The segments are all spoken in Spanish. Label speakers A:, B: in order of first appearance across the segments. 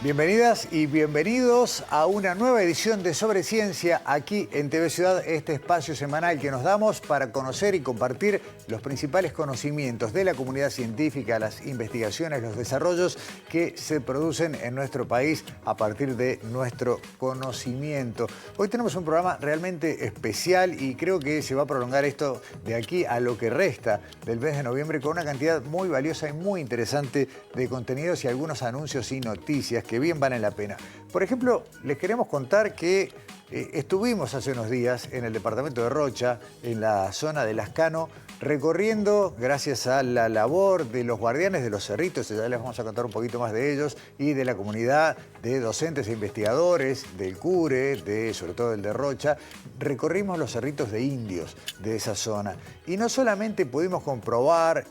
A: Bienvenidas y bienvenidos a una nueva edición de Sobre Ciencia aquí en TV Ciudad, este espacio semanal que nos damos para conocer y compartir los principales conocimientos de la comunidad científica, las investigaciones, los desarrollos que se producen en nuestro país a partir de nuestro conocimiento. Hoy tenemos un programa realmente especial y creo que se va a prolongar esto de aquí a lo que resta del mes de noviembre con una cantidad muy valiosa y muy interesante de contenidos y algunos anuncios y noticias que bien valen la pena. Por ejemplo, les queremos contar que estuvimos hace unos días en el departamento de Rocha, en la zona de Lascano, recorriendo, gracias a la labor de los guardianes de los cerritos, ya les vamos a contar un poquito más de ellos, y de la comunidad de docentes e investigadores, del CURE, sobre todo el de Rocha, recorrimos los cerritos de indios de esa zona. Y no solamente pudimos comprobar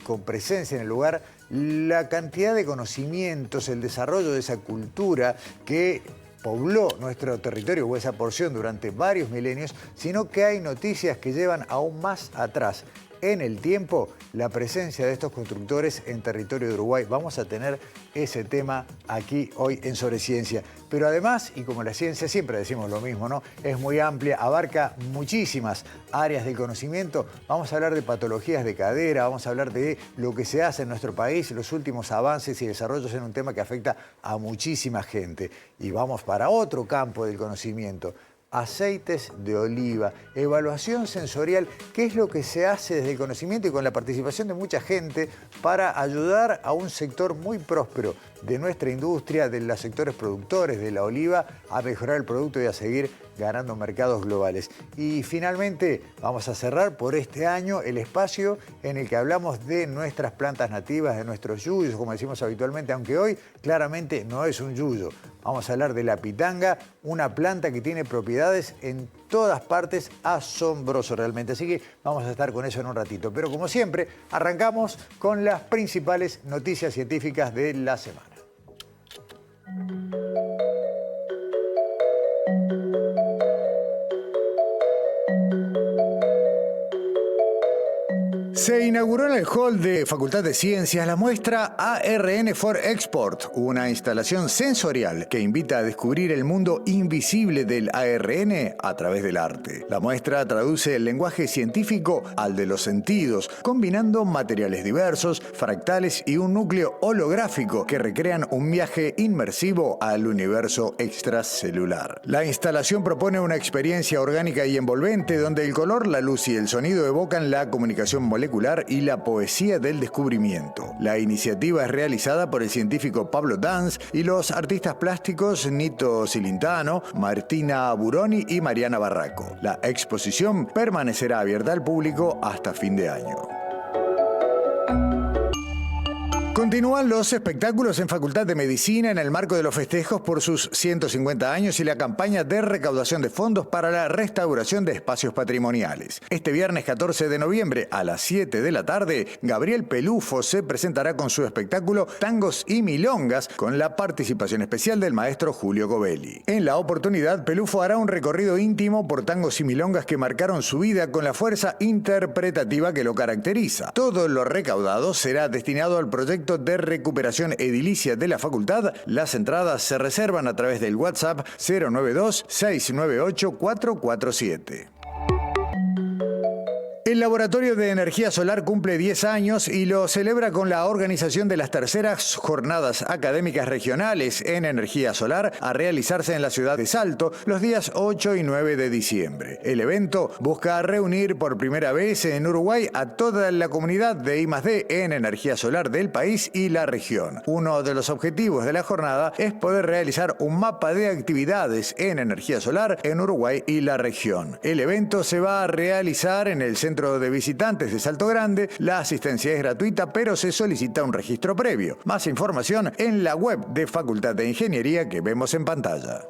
A: con presencia en el lugar la cantidad de conocimientos, el desarrollo de esa cultura que pobló nuestro territorio o esa porción durante varios milenios, sino que hay noticias que llevan aún más atrás en el tiempo la presencia de estos constructores en territorio de Uruguay. Vamos a tener ese tema aquí hoy en Sobre Ciencia. Pero además, y como la ciencia siempre decimos lo mismo, ¿no? Es muy amplia, abarca muchísimas áreas del conocimiento. Vamos a hablar de patologías de cadera, vamos a hablar de lo que se hace en nuestro país, los últimos avances y desarrollos en un tema que afecta a muchísima gente. Y vamos para otro campo del conocimiento. Aceites de oliva, evaluación sensorial, qué es lo que se hace desde el conocimiento y con la participación de mucha gente para ayudar a un sector muy próspero de nuestra industria, de los sectores productores de la oliva, a mejorar el producto y a seguir ganando mercados globales. Y finalmente vamos a cerrar por este año el espacio en el que hablamos de nuestras plantas nativas, de nuestros yuyos, como decimos habitualmente, aunque hoy claramente no es un yuyo. Vamos a hablar de la pitanga, una planta que tiene propiedades en todas partes, asombroso realmente. Así que vamos a estar con eso en un ratito. Pero como siempre, arrancamos con las principales noticias científicas de la semana. Se inauguró en el hall de Facultad de Ciencias la muestra ARN for Export, una instalación sensorial que invita a descubrir el mundo invisible del ARN a través del arte. La muestra traduce el lenguaje científico al de los sentidos, combinando materiales diversos, fractales y un núcleo holográfico que recrean un viaje inmersivo al universo extracelular. La instalación propone una experiencia orgánica y envolvente donde el color, la luz y el sonido evocan la comunicación molecular y la poesía del descubrimiento. La iniciativa es realizada por el científico Pablo Danz y los artistas plásticos Nito Cilintano, Martina Buroni y Mariana Barraco. La exposición permanecerá abierta al público hasta fin de año. Continúan los espectáculos en Facultad de Medicina en el marco de los festejos por sus 150 años y la campaña de recaudación de fondos para la restauración de espacios patrimoniales. Este viernes 14 de noviembre a las 7 de la tarde, Gabriel Pelufo se presentará con su espectáculo Tangos y Milongas con la participación especial del maestro Julio Gobelli. En la oportunidad, Pelufo hará un recorrido íntimo por tangos y milongas que marcaron su vida con la fuerza interpretativa que lo caracteriza. Todo lo recaudado será destinado al proyecto de recuperación edilicia de la facultad. Las entradas se reservan a través del WhatsApp 092-698-447. El Laboratorio de Energía Solar cumple 10 años y lo celebra con la organización de las terceras jornadas académicas regionales en energía solar a realizarse en la ciudad de Salto los días 8 y 9 de diciembre. El evento busca reunir por primera vez en Uruguay a toda la comunidad de I+D en energía solar del país y la región. Uno de los objetivos de la jornada es poder realizar un mapa de actividades en energía solar en Uruguay y la región. El evento se va a realizar en el Centro de Visitantes de Salto Grande. La asistencia es gratuita, pero se solicita un registro previo. Más información en la web de Facultad de Ingeniería que vemos en pantalla.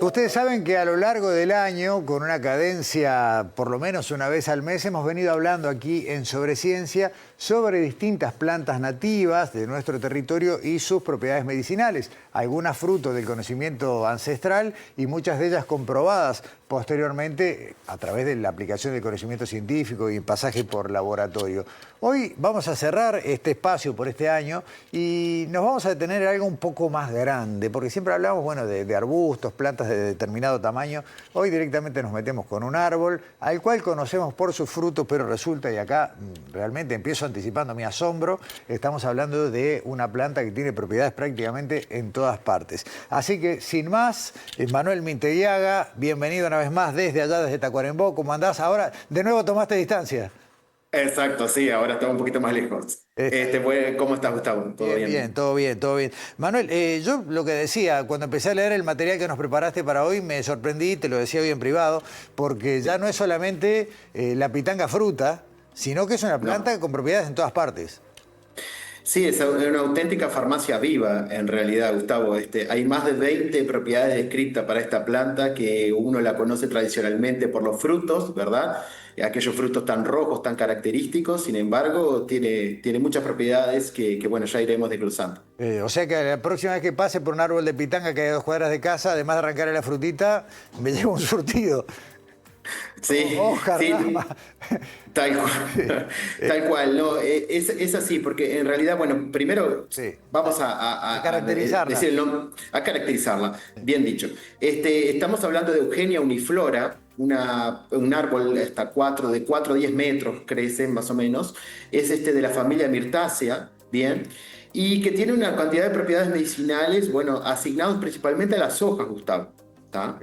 A: Ustedes saben que a lo largo del año, con una cadencia por lo menos una vez al mes, hemos venido hablando aquí en Sobre Ciencia sobre distintas plantas nativas de nuestro territorio y sus propiedades medicinales. Algunas fruto del conocimiento ancestral y muchas de ellas comprobadas posteriormente a través de la aplicación del conocimiento científico y pasaje por laboratorio. Hoy vamos a cerrar este espacio por este año y nos vamos a detener en algo un poco más grande, porque siempre hablamos, bueno, de arbustos, plantas de determinado tamaño. Hoy directamente nos metemos con un árbol al cual conocemos por sus frutos, pero resulta, y acá realmente empiezo anticipando mi asombro, estamos hablando de una planta que tiene propiedades prácticamente en todas partes. Así que, sin más, Manuel Minteguiaga, bienvenido una vez más desde allá, desde Tacuarembó. ¿Cómo andás? Ahora, de nuevo tomaste distancia.
B: Exacto, sí, ahora estamos un poquito más lejos. ¿Cómo estás, Gustavo? ¿Todo
A: Bien,
B: bien?
A: bien, todo bien, todo bien. Manuel, yo lo que decía, cuando empecé a leer el material que nos preparaste para hoy, me sorprendí, te lo decía hoy en privado, porque ya no es solamente la pitanga fruta, sino que es una planta
B: No.
A: con propiedades en todas partes.
B: Sí, es una auténtica farmacia viva, en realidad, Gustavo. Hay más de 20 propiedades descritas para esta planta que uno la conoce tradicionalmente por los frutos, ¿verdad? Aquellos frutos tan rojos, tan característicos. Sin embargo, tiene muchas propiedades bueno, ya iremos desglosando.
A: O sea que la próxima vez que pase por un árbol de pitanga que hay a 2 cuadras de casa, además de arrancarle la frutita, me llevo un surtido.
B: Sí,
A: Ojalá.
B: sí, tal cual, tal cual, no, es así, porque en realidad, bueno, primero
A: Sí,
B: vamos
A: a caracterizarla.
B: decir el nombre, a caracterizarla, bien dicho. Estamos hablando de Eugenia uniflora, un árbol de 4 a 10 metros crece más o menos, es de la familia Myrtaceae, bien, y que tiene una cantidad de propiedades medicinales, bueno, asignados principalmente a las hojas, Gustavo, ¿está?
A: Ok.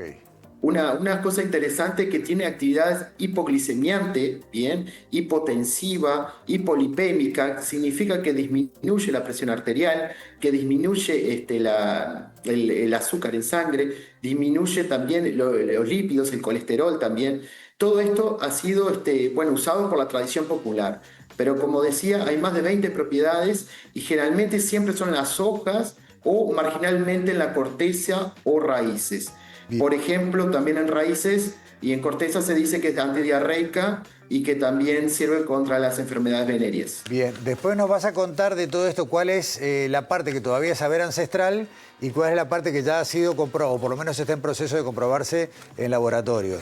B: Una cosa interesante que tiene actividades hipoglicemiante, bien, hipotensiva, hipolipémica, significa que disminuye la presión arterial, que disminuye el azúcar en sangre, disminuye también los lípidos, el colesterol también. Todo esto ha sido bueno, usado por la tradición popular. Pero como decía, hay más de 20 propiedades y generalmente siempre son las hojas o marginalmente en la corteza o raíces.
A: Bien.
B: Por ejemplo, también en raíces y en corteza se dice que es antidiarreica y que también sirve contra las enfermedades venéreas.
A: Bien, después nos vas a contar de todo esto cuál es la parte que todavía es saber ancestral y cuál es la parte que ya ha sido comprobada, o por lo menos está en proceso de comprobarse en laboratorio.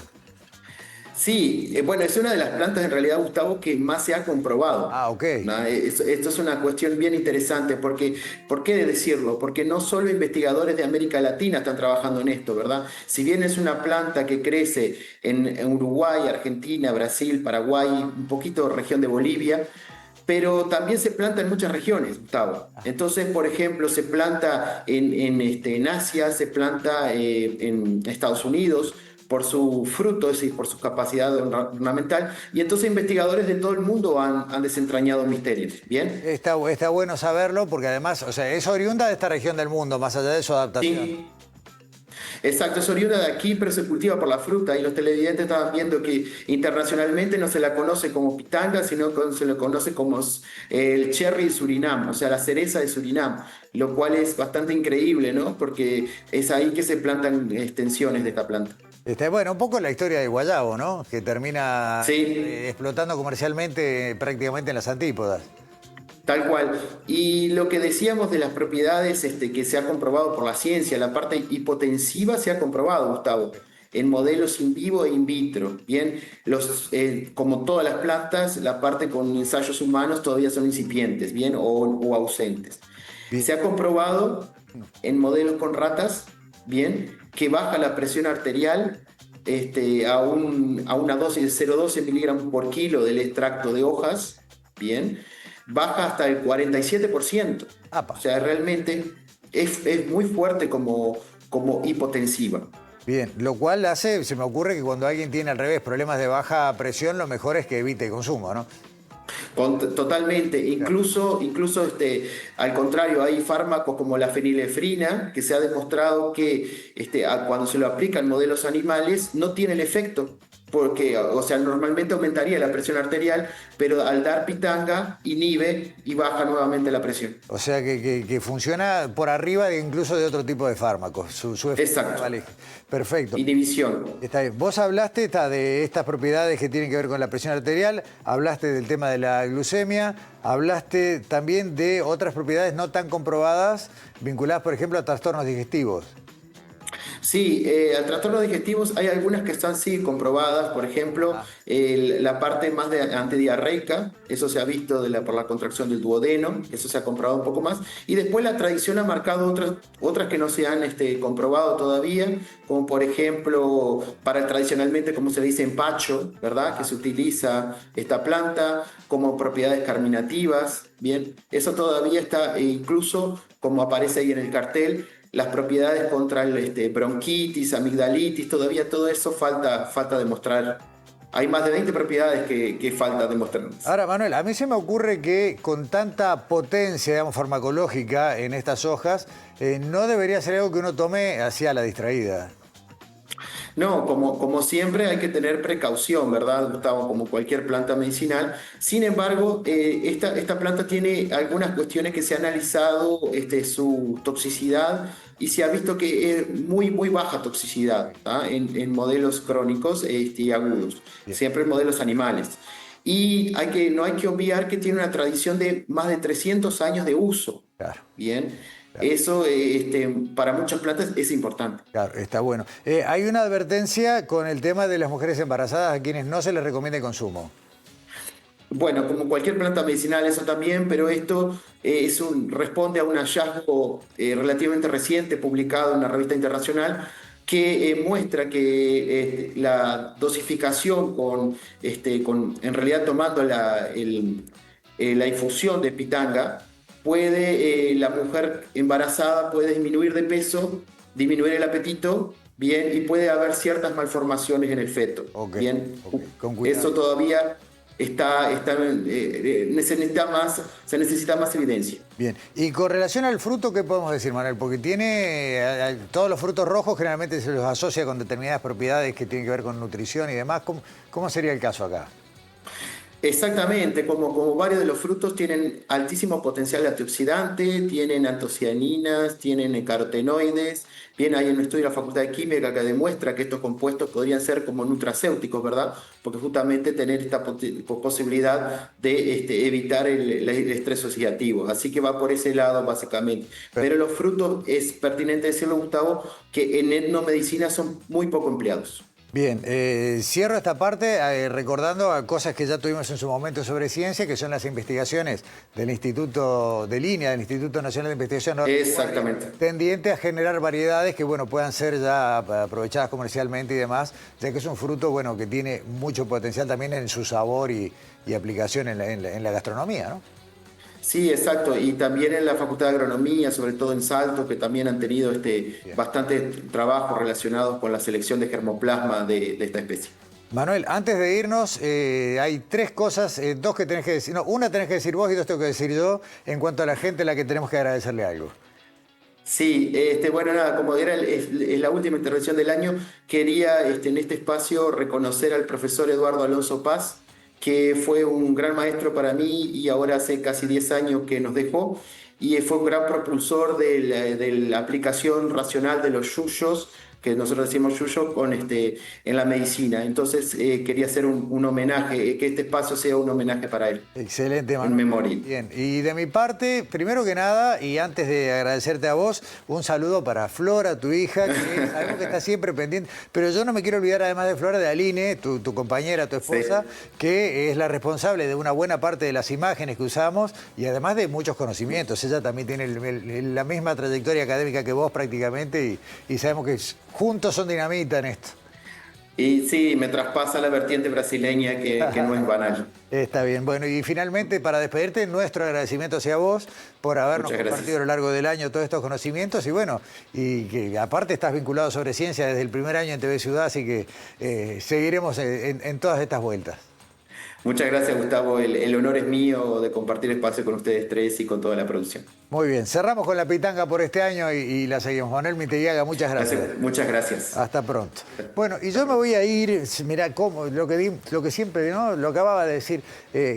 B: Sí, bueno, es una de las plantas en realidad, Gustavo, que más se ha comprobado.
A: Ah, ok.
B: ¿No? Esto es una cuestión bien interesante porque, ¿por qué decirlo? Porque no solo investigadores de América Latina están trabajando en esto, ¿verdad? Si bien es una planta que crece en Uruguay, Argentina, Brasil, Paraguay, un poquito región de Bolivia, pero también se planta en muchas regiones, Gustavo. Entonces, por ejemplo, se planta en Asia, se planta en Estados Unidos por su fruto, es decir, por su capacidad ornamental, y entonces investigadores de todo el mundo han desentrañado misterios, ¿bien?
A: Está bueno saberlo porque además, o sea, es oriunda de esta región del mundo, más allá de su adaptación.
B: Sí, exacto, es oriunda de aquí, pero se cultiva por la fruta y los televidentes estaban viendo que internacionalmente no se la conoce como pitanga, sino que se lo conoce como el cherry de Surinam, o sea, la cereza de Surinam, lo cual es bastante increíble, ¿no? Porque es ahí que se plantan extensiones de esta planta.
A: Bueno, un poco la historia de Guayabo, ¿no? Que termina
B: Sí,
A: explotando comercialmente prácticamente en las antípodas.
B: tal cual. Y lo que decíamos de las propiedades que se ha comprobado por la ciencia, la parte hipotensiva se ha comprobado, Gustavo, en modelos in vivo e in vitro. Bien, como todas las plantas, la parte con ensayos humanos todavía son incipientes, bien, o ausentes.
A: Bien.
B: Se ha comprobado en modelos con ratas, bien, que baja la presión arterial a una dosis de 0,12 miligramos por kilo del extracto de hojas, bien, baja hasta el 47%. O
A: Apa.
B: sea, realmente es muy fuerte como hipotensiva.
A: Bien, lo cual hace, se me ocurre que cuando alguien tiene al revés problemas de baja presión, lo mejor es que evite el consumo, ¿no?
B: Totalmente, incluso al contrario, hay fármacos como la fenilefrina que se ha demostrado que cuando se lo aplica en modelos animales no tiene el efecto, porque, o sea, normalmente aumentaría la presión arterial, pero al dar pitanga inhibe y baja nuevamente la presión.
A: O sea que funciona por arriba incluso de otro tipo de fármacos, su efecto
B: Exacto,
A: prevalencia. Perfecto.
B: inhibición.
A: Está bien. Vos hablaste de estas propiedades que tienen que ver con la presión arterial, hablaste del tema de la glucemia, hablaste también de otras propiedades no tan comprobadas vinculadas, por ejemplo, a trastornos digestivos.
B: Sí, al trastorno digestivos hay algunas que están sí comprobadas, por ejemplo, la parte más de antidiarreica, eso se ha visto por la contracción del duodeno, eso se ha comprobado un poco más, y después la tradición ha marcado otras que no se han comprobado todavía, como por ejemplo, tradicionalmente, como se dice, empacho, ¿verdad? Que se utiliza esta planta como propiedades carminativas, ¿bien? Eso todavía está, incluso como aparece ahí en el cartel, las propiedades contra el bronquitis, amigdalitis, todavía todo eso falta demostrar. Hay más de 20 propiedades que falta demostrar.
A: Ahora, Manuel, a mí se me ocurre que con tanta potencia, digamos, farmacológica en estas hojas, no debería ser algo que uno tome hacia la distraída.
B: No, como siempre hay que tener precaución, ¿verdad, Gustavo? Como cualquier planta medicinal. Sin embargo, esta planta tiene algunas cuestiones que se ha analizado su toxicidad y se ha visto que es muy baja toxicidad, ¿tá? En modelos crónicos y agudos,
A: Bien,
B: siempre en modelos animales. Y no hay que obviar que tiene una tradición de más de 300 años de uso.
A: claro.
B: Bien,
A: Claro.
B: eso para muchas plantas es importante.
A: Claro, está bueno. Hay una advertencia con el tema de las mujeres embarazadas a quienes no se les recomienda el consumo.
B: Bueno, como cualquier planta medicinal, eso también, pero esto responde a un hallazgo relativamente reciente publicado en una revista internacional que muestra que la dosificación en realidad tomando la infusión de pitanga, la mujer embarazada puede disminuir de peso, disminuir el apetito, bien, y puede haber ciertas malformaciones en el feto,
A: Ok,
B: bien.
A: ok, con cuidado.
B: Eso todavía se necesita más evidencia.
A: Bien, y con relación al fruto, ¿qué podemos decir, Manuel? Porque todos los frutos rojos generalmente se los asocia con determinadas propiedades que tienen que ver con nutrición y demás. ¿Cómo sería el caso acá?
B: Exactamente, como varios de los frutos tienen altísimo potencial antioxidante, tienen antocianinas, tienen carotenoides. Bien, hay un estudio de la Facultad de Química que demuestra que estos compuestos podrían ser como nutracéuticos, ¿verdad? Porque justamente tener esta posibilidad de evitar el estrés oxidativo. Así que va por ese lado básicamente. Pero los frutos, es pertinente decirlo, Gustavo, que en etnomedicina son muy poco empleados.
A: Bien, cierro esta parte recordando a cosas que ya tuvimos en su momento sobre ciencia, que son las investigaciones del Instituto de Línea, del Instituto Nacional de Investigación
B: Exactamente.
A: tendiente a generar variedades que, bueno, puedan ser ya aprovechadas comercialmente y demás, ya que es un fruto, bueno, que tiene mucho potencial también en su sabor y aplicación en la gastronomía, ¿no?
B: Sí, exacto. Y también en la Facultad de Agronomía, sobre todo en Salto, que también han tenido
A: Bien.
B: bastante trabajo relacionados con la selección de germoplasma de esta especie.
A: Manuel, antes de irnos, hay tres cosas, dos que tenés que decir, no, una tenés que decir vos y dos tengo que decir yo, en cuanto a la gente a la que tenemos que agradecerle algo.
B: Sí, bueno, nada, como es la última intervención del año, quería en este espacio reconocer al profesor Eduardo Alonso Paz, que fue un gran maestro para mí y ahora hace casi 10 años que nos dejó, y fue un gran propulsor de la aplicación racional de los yuyos, que nosotros decimos yuyo, en la medicina. Entonces quería hacer un homenaje, que este espacio sea un homenaje para él,
A: Excelente,
B: en
A: Manuel.
B: memoria.
A: Bien, y de mi parte, primero que nada, y antes de agradecerte a vos, un saludo para Flora, tu hija, que sabemos que está siempre pendiente, pero yo no me quiero olvidar, además de Flora, de Aline, tu compañera, tu esposa,
B: Sí.
A: que es la responsable de una buena parte de las imágenes que usamos y además de muchos conocimientos. Ella también tiene la misma trayectoria académica que vos prácticamente y sabemos que juntos son dinamita en esto.
B: Y sí, me traspasa la vertiente brasileña que no es banal.
A: Está bien. Bueno, y finalmente, para despedirte, nuestro agradecimiento hacia vos por habernos
B: Muchas
A: compartido
B: gracias.
A: a lo largo del año todos estos conocimientos y bueno, y que aparte estás vinculado sobre ciencia desde el primer año en TV Ciudad, así que seguiremos en todas estas vueltas.
B: Muchas gracias, Gustavo. El honor es mío de compartir espacio con ustedes tres y con toda la producción.
A: Muy bien, cerramos con la pitanga por este año y la seguimos. Manuel Mitellaga, muchas gracias.
B: Muchas gracias.
A: Hasta pronto. Bueno, y yo me voy a ir, mirá, lo que siempre, ¿no? Lo acababa de decir,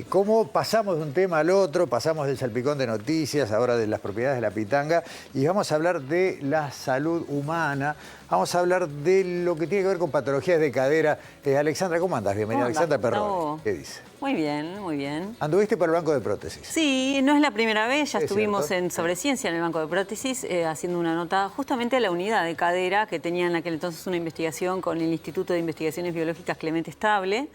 A: cómo pasamos de un tema al otro, pasamos del salpicón de noticias, ahora de las propiedades de la pitanga, y vamos a hablar de la salud humana, vamos a hablar de lo que tiene que ver con patologías de cadera. Alexandra, ¿cómo andás? Bienvenida,
C: ¿Cómo andás,
A: Alexandra
C: Gustavo?
A: Perroni. ¿Qué dice?
C: Muy bien, muy bien.
A: Anduviste por el banco de prótesis.
C: Sí, no es la primera vez, ya
A: Es
C: estuvimos
A: cierto.
C: en Sobreciencia, en el Banco de Prótesis, haciendo una nota justamente a la unidad de cadera que tenía en aquel entonces una investigación con el Instituto de Investigaciones Biológicas Clemente Estable.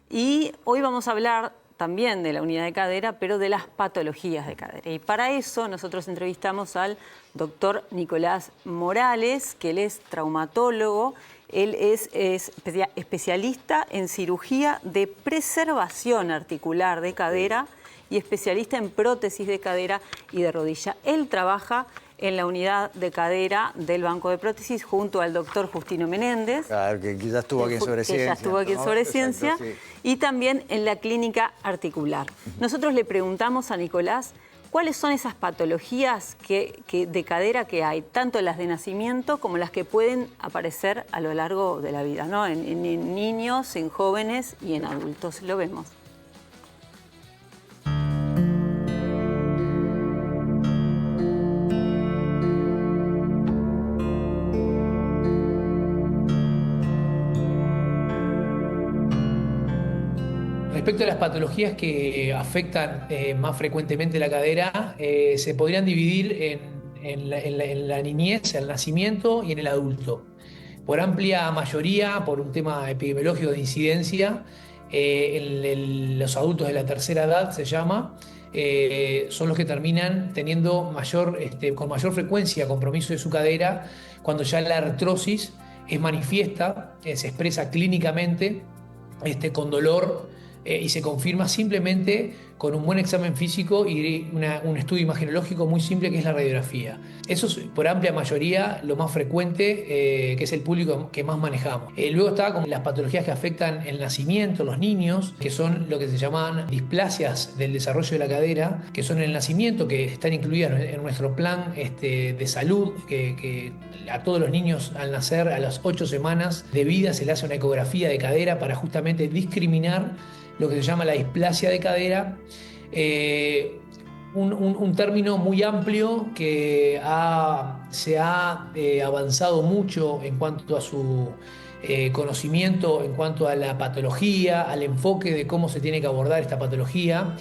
C: Y hoy vamos a hablar también de la unidad de cadera, pero de las patologías de cadera. Y para eso nosotros entrevistamos al doctor Nicolás Morales, que él es traumatólogo. Él es especialista en cirugía de preservación articular de cadera y especialista en prótesis de cadera y de rodilla. Él trabaja en la unidad de cadera del Banco de Prótesis junto al doctor Justino Menéndez.
A: Claro, que ya estuvo aquí en Sobreciencia.
C: Que ya estuvo aquí en Sobreciencia.
A: Exacto, sí.
C: Y también en la clínica articular. Nosotros le preguntamos a Nicolás cuáles son esas patologías de cadera que hay, tanto las de nacimiento como las que pueden aparecer a lo largo de la vida, ¿no? En niños, en jóvenes y en adultos. Lo vemos.
D: Respecto a las patologías que afectan más frecuentemente la cadera, se podrían dividir en la niñez, el nacimiento y en el adulto. Por amplia mayoría, por un tema epidemiológico de incidencia, los adultos de la tercera edad se llama, son los que terminan teniendo con mayor frecuencia compromiso de su cadera cuando ya la artrosis es manifiesta, se expresa clínicamente con dolor. Y se confirma simplemente con un buen examen físico y un estudio imagenológico muy simple que es la radiografía. Eso es por amplia mayoría lo más frecuente, que es el público que más manejamos. Luego está con las patologías que afectan el nacimiento, los niños, que son lo que se llaman displasias del desarrollo de la cadera, que son en el nacimiento, que están incluidas en nuestro plan de salud, que a todos los niños al nacer, a las 8 semanas de vida, se le hace una ecografía de cadera para justamente discriminar lo que se llama la displasia de cadera, un término muy amplio que se ha avanzado mucho en cuanto a su conocimiento, en cuanto a la patología, al enfoque de cómo se tiene que abordar esta patología,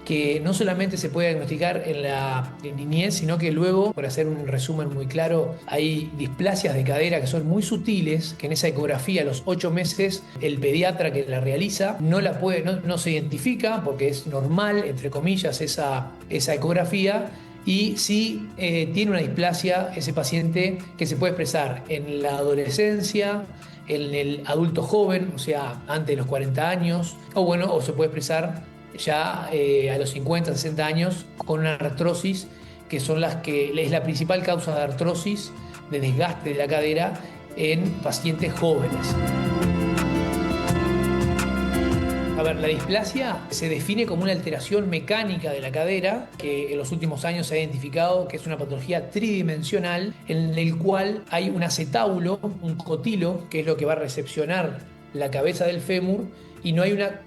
D: que no solamente se puede diagnosticar en la niñez, sino que luego, por hacer un resumen muy claro, hay displasias de cadera que son muy sutiles, que en esa ecografía a los 8 meses el pediatra que la realiza no se identifica porque es normal, entre comillas, esa ecografía. Y sí tiene una displasia ese paciente que se puede expresar en la adolescencia, en el adulto joven, o sea, antes de los 40 años, o se puede expresar ya a los 50, 60 años con una artrosis, que es la principal causa de artrosis, de desgaste de la cadera en pacientes jóvenes. A ver, la displasia se define como una alteración mecánica de la cadera que en los últimos años se ha identificado que es una patología tridimensional en el cual hay un acetábulo, un cotilo, que es lo que va a recepcionar la cabeza del fémur, y no hay una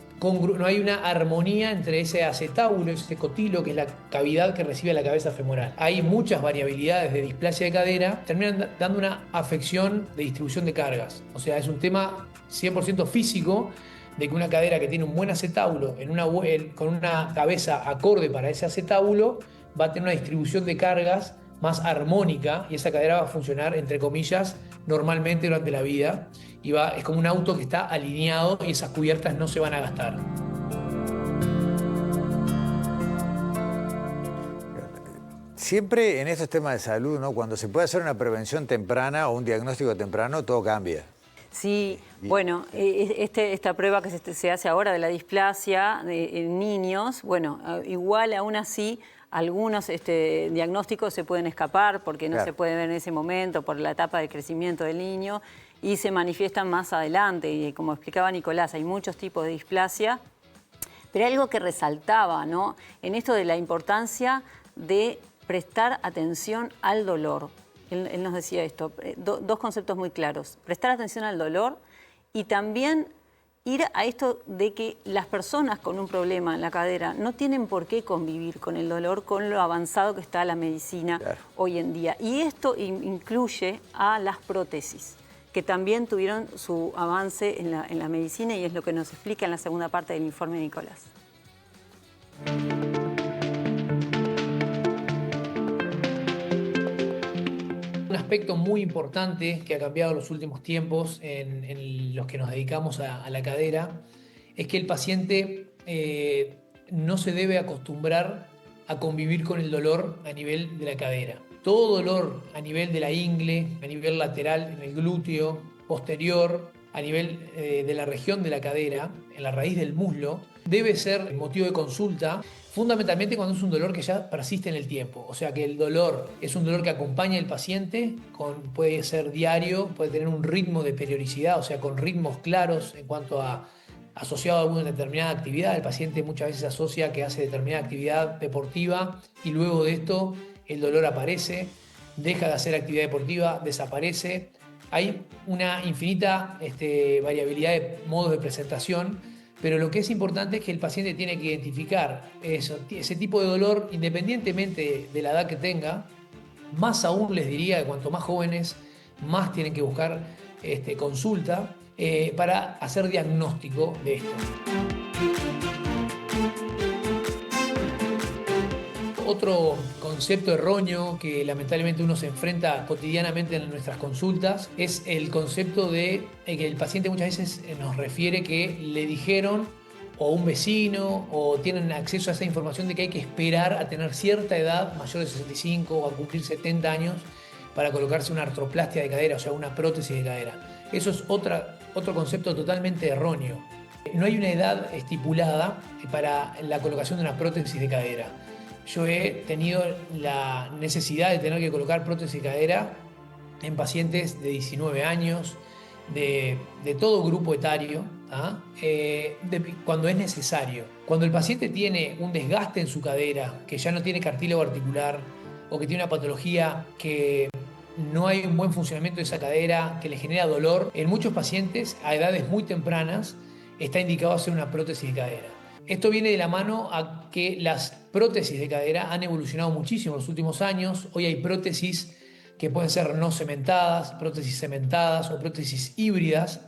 D: armonía entre ese acetábulo, ese cotilo, que es la cavidad que recibe la cabeza femoral. Hay muchas variabilidades de displasia de cadera, terminan dando una afección de distribución de cargas. O sea, es un tema 100% físico, de que una cadera que tiene un buen acetábulo, con una cabeza acorde para ese acetábulo, va a tener una distribución de cargas más armónica y esa cadera va a funcionar, entre comillas, normalmente durante la vida. Es como un auto que está alineado y esas cubiertas no se van a gastar.
A: Siempre en estos temas de salud, ¿no? Cuando se puede hacer una prevención temprana o un diagnóstico temprano, todo cambia.
C: Sí, bueno, esta prueba que se hace ahora de la displasia en niños, bueno, igual aún así algunos diagnósticos se pueden escapar porque no se puede ver en ese momento por la etapa de crecimiento del niño y se manifiestan más adelante. Y como explicaba Nicolás, hay muchos tipos de displasia, pero algo que resaltaba, ¿no?, en esto de la importancia de prestar atención al dolor. Él nos decía esto, dos conceptos muy claros: prestar atención al dolor y también ir a esto de que las personas con un problema en la cadera no tienen por qué convivir con el dolor, con lo avanzado que está la medicina hoy en día. Y esto incluye a las prótesis, que también tuvieron su avance en la medicina, y es lo que nos explica en la segunda parte del informe de Nicolás.
D: aspecto muy importante que ha cambiado en los últimos tiempos en los que nos dedicamos a la cadera es que el paciente no se debe acostumbrar a convivir con el dolor a nivel de la cadera. Todo dolor a nivel de la ingle, a nivel lateral, en el glúteo, posterior, a nivel de la región de la cadera, en la raíz del muslo, debe ser motivo de consulta, fundamentalmente cuando es un dolor que ya persiste en el tiempo. O sea que el dolor es un dolor que acompaña al paciente, puede ser diario, puede tener un ritmo de periodicidad, o sea, con ritmos claros en cuanto a asociado a alguna determinada actividad. El paciente muchas veces asocia que hace determinada actividad deportiva y luego de esto el dolor aparece, deja de hacer actividad deportiva, desaparece. Hay una infinita variabilidad de modos de presentación, pero lo que es importante es que el paciente tiene que identificar ese tipo de dolor independientemente de la edad que tenga. Más aún les diría que cuanto más jóvenes, más tienen que buscar consulta para hacer diagnóstico de esto. Otro concepto erróneo que lamentablemente uno se enfrenta cotidianamente en nuestras consultas es el concepto de que el paciente muchas veces nos refiere que le dijeron o un vecino o tienen acceso a esa información de que hay que esperar a tener cierta edad, mayor de 65 o a cumplir 70 años, para colocarse una artroplastia de cadera, o sea, una prótesis de cadera. Eso es otro concepto totalmente erróneo. No hay una edad estipulada para la colocación de una prótesis de cadera. Yo he tenido la necesidad de tener que colocar prótesis de cadera en pacientes de 19 años, de todo grupo etario, cuando es necesario. Cuando el paciente tiene un desgaste en su cadera, que ya no tiene cartílago articular o que tiene una patología que no hay un buen funcionamiento de esa cadera, que le genera dolor, en muchos pacientes a edades muy tempranas está indicado hacer una prótesis de cadera. Esto viene de la mano a que las prótesis de cadera han evolucionado muchísimo en los últimos años. Hoy hay prótesis que pueden ser no cementadas, prótesis cementadas o prótesis híbridas.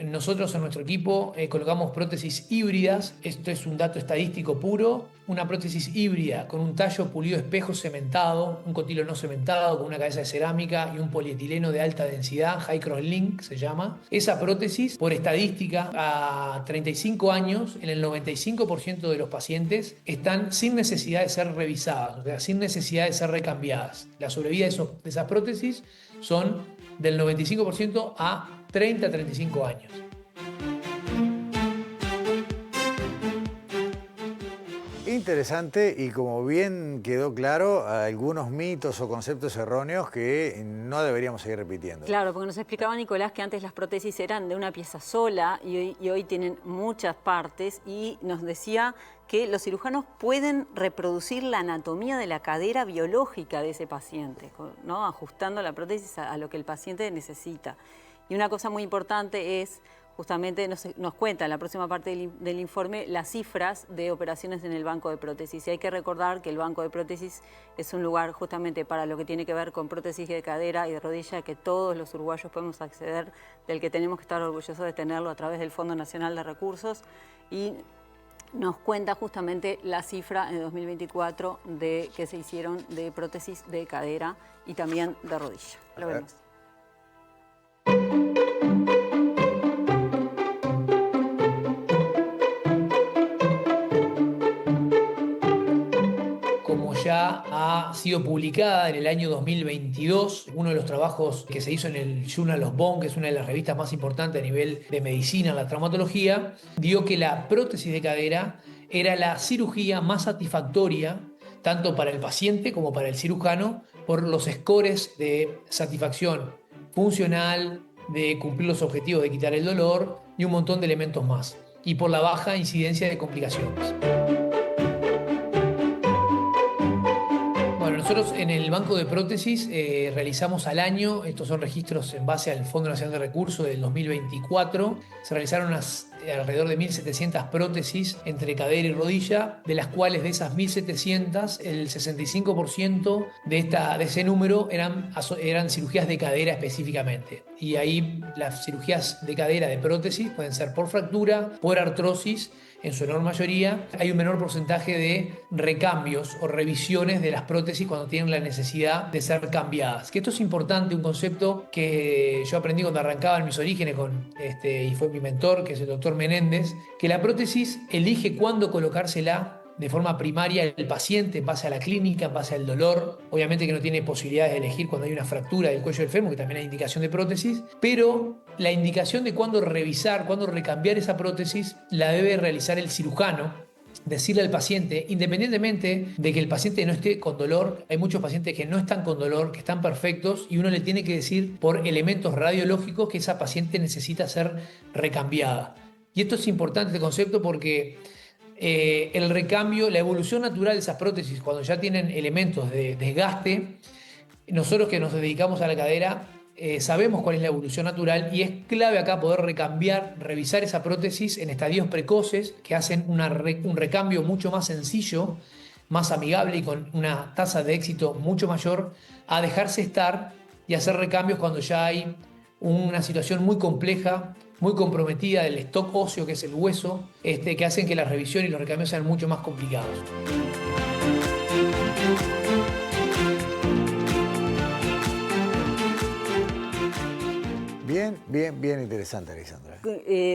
D: Nosotros en nuestro equipo colocamos prótesis híbridas. Esto es un dato estadístico puro. Una prótesis híbrida con un tallo pulido espejo cementado, un cotilo no cementado con una cabeza de cerámica y un polietileno de alta densidad, high cross link se llama. Esa prótesis, por estadística, a 35 años, en el 95% de los pacientes están sin necesidad de ser revisadas, o sea, sin necesidad de ser recambiadas. La sobrevida de esas prótesis son del 95% a 30 a 35 años.
A: Interesante, y como bien quedó claro, algunos mitos o conceptos erróneos que no deberíamos seguir repitiendo.
C: Claro, porque nos explicaba Nicolás que antes las prótesis eran de una pieza sola y hoy tienen muchas partes, y nos decía que los cirujanos pueden reproducir la anatomía de la cadera biológica de ese paciente, ¿no? Ajustando la prótesis a lo que el paciente necesita. Y una cosa muy importante es, justamente nos cuenta en la próxima parte del informe las cifras de operaciones en el banco de prótesis. Y hay que recordar que el banco de prótesis es un lugar justamente para lo que tiene que ver con prótesis de cadera y de rodilla, que todos los uruguayos podemos acceder, del que tenemos que estar orgullosos de tenerlo a través del Fondo Nacional de Recursos. Y nos cuenta justamente la cifra en 2024 que se hicieron de prótesis de cadera y también de rodilla. Lo vemos.
D: Como ya ha sido publicada en el año 2022, uno de los trabajos que se hizo en el Journal of Bone, que es una de las revistas más importantes a nivel de medicina en la traumatología, dio que la prótesis de cadera era la cirugía más satisfactoria tanto para el paciente como para el cirujano por los scores de satisfacción funcional, de cumplir los objetivos de quitar el dolor y un montón de elementos más, y por la baja incidencia de complicaciones. Bueno, nosotros en el banco de prótesis realizamos al año, estos son registros en base al Fondo Nacional de Recursos del 2024, se realizaron alrededor de 1.700 prótesis entre cadera y rodilla, de las cuales de esas 1.700, el 65% de ese número eran cirugías de cadera específicamente. Y ahí las cirugías de cadera de prótesis pueden ser por fractura, por artrosis. En su enorme mayoría hay un menor porcentaje de recambios o revisiones de las prótesis cuando tienen la necesidad de ser cambiadas. Que esto es importante, un concepto que yo aprendí cuando arrancaba en mis orígenes y fue mi mentor, que es el doctor Menéndez, que la prótesis elige cuándo colocársela de forma primaria el paciente en base a la clínica, en base al dolor. Obviamente que no tiene posibilidades de elegir cuando hay una fractura del cuello del fémur, que también hay indicación de prótesis, pero la indicación de cuándo revisar, cuándo recambiar esa prótesis, la debe realizar el cirujano, decirle al paciente, independientemente de que el paciente no esté con dolor. Hay muchos pacientes que no están con dolor, que están perfectos, y uno le tiene que decir por elementos radiológicos que esa paciente necesita ser recambiada. Y esto es importante, este concepto, porque el recambio, la evolución natural de esas prótesis, cuando ya tienen elementos de desgaste, nosotros que nos dedicamos a la cadera, sabemos cuál es la evolución natural, y es clave acá poder revisar esa prótesis en estadios precoces que hacen un recambio mucho más sencillo, más amigable y con una tasa de éxito mucho mayor, a dejarse estar y hacer recambios cuando ya hay una situación muy compleja, muy comprometida del stock óseo, que es el hueso, que hacen que la revisión y los recambios sean mucho más complicados.
A: Bien interesante, Alexandra.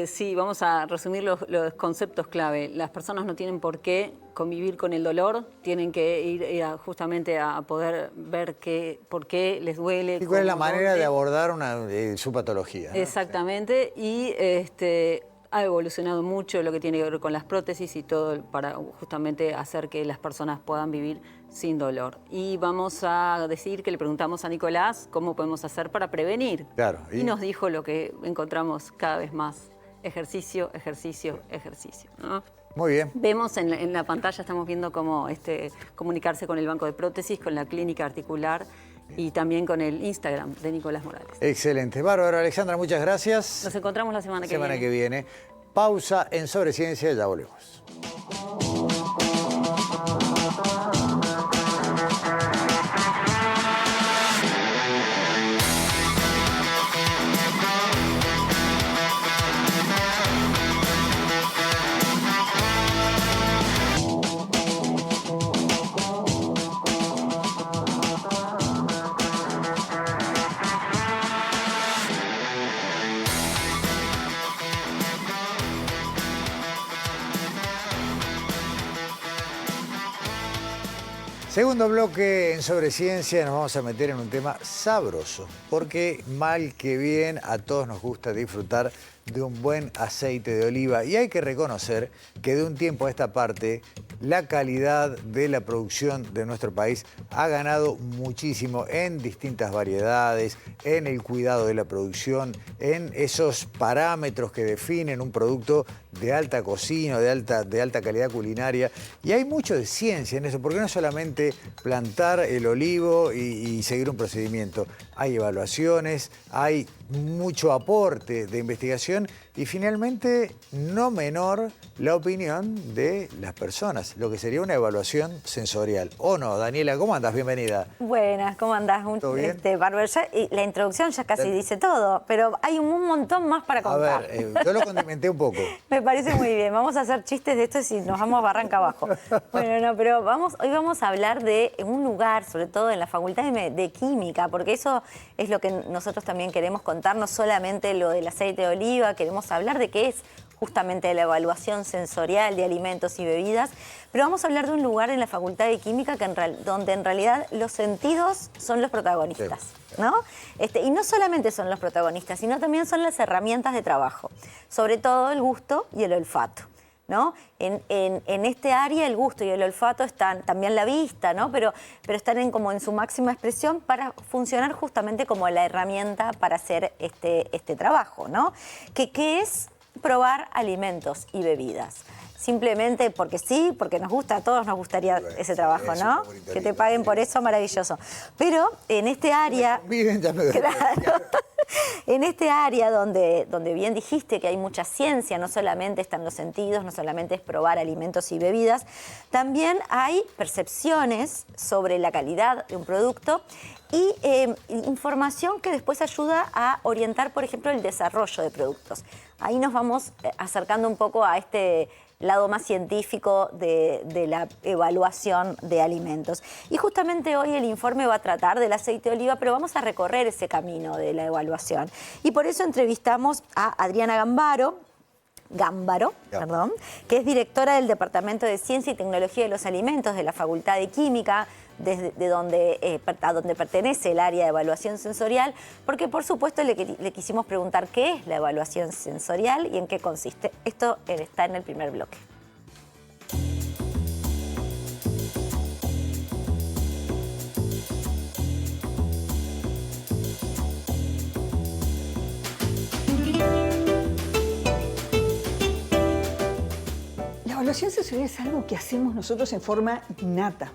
C: Sí, vamos a resumir los conceptos clave. Las personas no tienen por qué convivir con el dolor, tienen que ir justamente a poder ver por qué les duele.
A: ¿Y cuál es la manera de abordar su patología, ¿no?
C: Exactamente, y ha evolucionado mucho lo que tiene que ver con las prótesis y todo para justamente hacer que las personas puedan vivir sin dolor. Y vamos a decir que le preguntamos a Nicolás cómo podemos hacer para prevenir.
A: Claro.
C: Y nos dijo lo que encontramos cada vez más: ejercicio, ejercicio, ejercicio, ¿no?
A: Muy bien.
C: Vemos en la pantalla, estamos viendo cómo comunicarse con el banco de prótesis, con la clínica articular y también con el Instagram de Nicolás Morales.
A: Excelente. Bárbaro, Alexandra, muchas gracias.
C: Nos encontramos la semana que
A: viene. Pausa en Sobreciencia, ya volvemos. Segundo bloque en Sobreciencia, nos vamos a meter en un tema sabroso, porque mal que bien a todos nos gusta disfrutar de un buen aceite de oliva, y hay que reconocer que de un tiempo a esta parte la calidad de la producción de nuestro país ha ganado muchísimo en distintas variedades, en el cuidado de la producción, en esos parámetros que definen un producto de alta cocina, de alta calidad culinaria. Y hay mucho de ciencia en eso, porque no es solamente plantar el olivo y seguir un procedimiento. Hay evaluaciones, hay mucho aporte de investigación y finalmente, no menor, la opinión de las personas, lo que sería una evaluación sensorial. ¿O no? Daniela, ¿cómo andás? Bienvenida.
E: Buenas, ¿cómo andás?
A: ¿Todo bien?
E: Bárbaro, la introducción ya casi dice todo, pero hay un montón más para contar.
A: A ver, yo lo condimenté un poco.
E: Me parece muy bien. Vamos a hacer chistes de esto y nos vamos barranca abajo. Bueno, no, pero hoy vamos a hablar de un lugar, sobre todo en la Facultad de Química, porque eso es lo que nosotros también queremos contar, no solamente lo del aceite de oliva, queremos hablar de qué es justamente la evaluación sensorial de alimentos y bebidas, pero vamos a hablar de un lugar en la Facultad de Química donde en realidad los sentidos son los protagonistas, ¿no? Y no solamente son los protagonistas, sino también son las herramientas de trabajo, sobre todo el gusto y el olfato, ¿no? En este área el gusto y el olfato están, también la vista, ¿no? Pero están como en su máxima expresión para funcionar justamente como la herramienta para hacer este trabajo, ¿no? ¿Qué es probar alimentos y bebidas? Simplemente porque sí, porque nos gusta, a todos nos gustaría ese trabajo, ¿no? Que te paguen por eso, maravilloso. Pero en este área...
A: Miren, ya me doy.
E: Claro. En este área donde bien dijiste que hay mucha ciencia, no solamente están los sentidos, no solamente es probar alimentos y bebidas, también hay percepciones sobre la calidad de un producto y información que después ayuda a orientar, por ejemplo, el desarrollo de productos. Ahí nos vamos acercando un poco a este lado más científico de la evaluación de alimentos. Y justamente hoy el informe va a tratar del aceite de oliva, pero vamos a recorrer ese camino de la evaluación. Y por eso entrevistamos a Adriana Gámbaro, que es directora del Departamento de Ciencia y Tecnología de los Alimentos de la Facultad de Química, a donde pertenece el área de evaluación sensorial, porque por supuesto le quisimos preguntar qué es la evaluación sensorial y en qué consiste. Esto está en el primer bloque.
F: La evaluación sensorial es algo que hacemos nosotros en forma innata.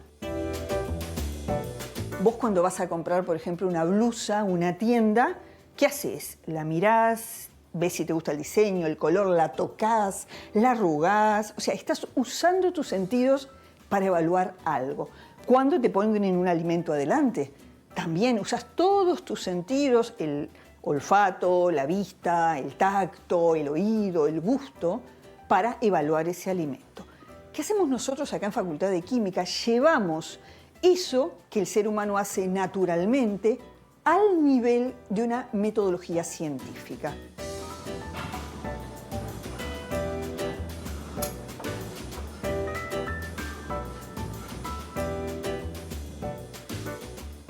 F: Vos cuando vas a comprar, por ejemplo, una blusa, una tienda, ¿qué haces? La mirás, ves si te gusta el diseño, el color, la tocas, la arrugás. O sea, estás usando tus sentidos para evaluar algo. Cuando te ponen un alimento adelante, también usas todos tus sentidos, el olfato, la vista, el tacto, el oído, el gusto, para evaluar ese alimento. ¿Qué hacemos nosotros acá en Facultad de Química? Llevamos eso que el ser humano hace naturalmente al nivel de una metodología científica.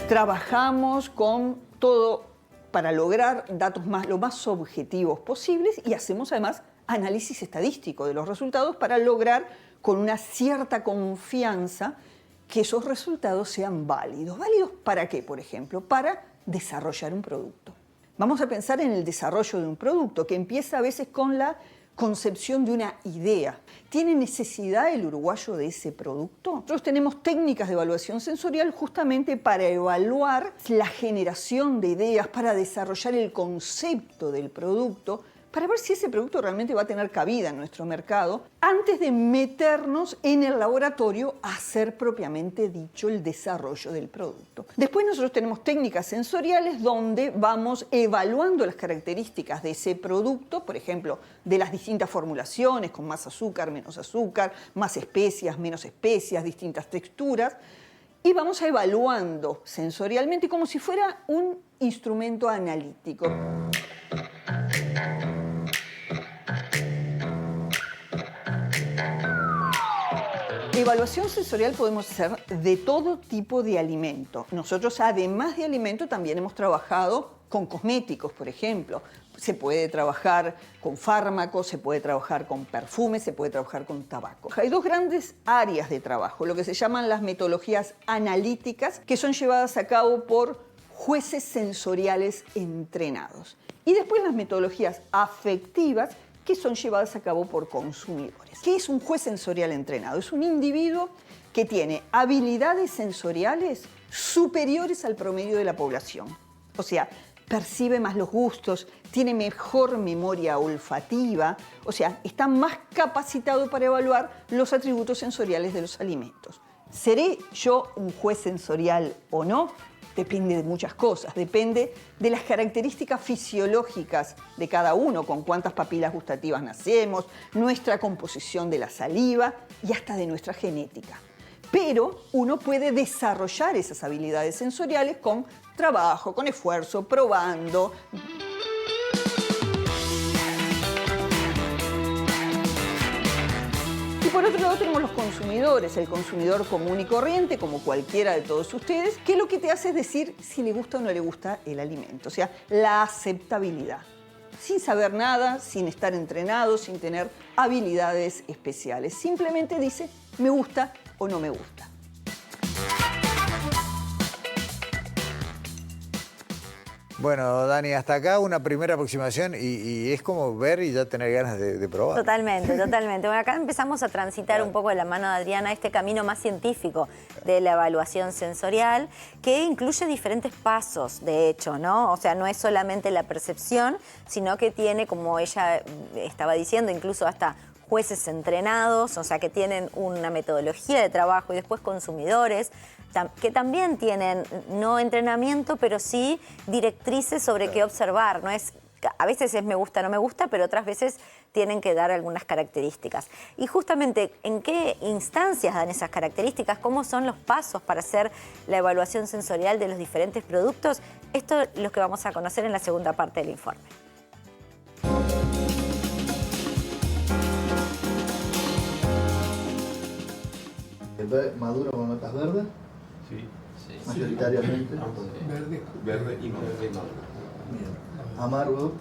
F: Trabajamos con todo para lograr datos lo más objetivos posibles y hacemos además análisis estadístico de los resultados para lograr con una cierta confianza que esos resultados sean válidos. ¿Válidos para qué, por ejemplo? Para desarrollar un producto. Vamos a pensar en el desarrollo de un producto que empieza a veces con la concepción de una idea. ¿Tiene necesidad el uruguayo de ese producto? Nosotros tenemos técnicas de evaluación sensorial justamente para evaluar la generación de ideas, para desarrollar el concepto del producto, para ver si ese producto realmente va a tener cabida en nuestro mercado, antes de meternos en el laboratorio a hacer propiamente dicho el desarrollo del producto. Después nosotros tenemos técnicas sensoriales donde vamos evaluando las características de ese producto, por ejemplo, de las distintas formulaciones, con más azúcar, más especias, menos especias, distintas texturas, y vamos evaluando sensorialmente como si fuera un instrumento analítico. Evaluación sensorial podemos hacer de todo tipo de alimento. Nosotros, además de alimento, también hemos trabajado con cosméticos, por ejemplo. Se puede trabajar con fármacos, se puede trabajar con perfumes, se puede trabajar con tabaco. Hay dos grandes áreas de trabajo, lo que se llaman las metodologías analíticas, que son llevadas a cabo por jueces sensoriales entrenados. Y después las metodologías afectivas, que son llevadas a cabo por consumidores. ¿Qué es un juez sensorial entrenado? Es un individuo que tiene habilidades sensoriales superiores al promedio de la población. O sea, percibe más los gustos, tiene mejor memoria olfativa, o sea, está más capacitado para evaluar los atributos sensoriales de los alimentos. ¿Seré yo un juez sensorial o no? Depende de muchas cosas, depende de las características fisiológicas de cada uno, con cuántas papilas gustativas nacemos, nuestra composición de la saliva y hasta de nuestra genética. Pero uno puede desarrollar esas habilidades sensoriales con trabajo, con esfuerzo, probando. Y por otro lado tenemos los consumidores, el consumidor común y corriente, como cualquiera de todos ustedes, que lo que te hace es decir si le gusta o no le gusta el alimento, o sea, la aceptabilidad. Sin saber nada, sin estar entrenado, sin tener habilidades especiales. Simplemente dice, me gusta o no me gusta.
A: Bueno, Dani, hasta acá una primera aproximación y es como ver y ya tener ganas de probar.
E: Totalmente, totalmente. Bueno, acá empezamos a transitar un poco de la mano de Adriana este camino más científico de la evaluación sensorial, que incluye diferentes pasos, de hecho, ¿no? O sea, no es solamente la percepción, sino que tiene, como ella estaba diciendo, incluso hasta jueces entrenados, o sea, que tienen una metodología de trabajo, y después consumidores, que también tienen no entrenamiento, pero sí directrices sobre qué observar. No es, a veces es me gusta, no me gusta, pero otras veces tienen que dar algunas características. Y justamente, ¿en qué instancias dan esas características? ¿Cómo son los pasos para hacer la evaluación sensorial de los diferentes productos? Esto es lo que vamos a conocer en la segunda parte del informe.
G: Maduro con notas verdes.
H: Sí.
G: Mayoritariamente.
H: Verde y maduro.
G: Bien. Amargo.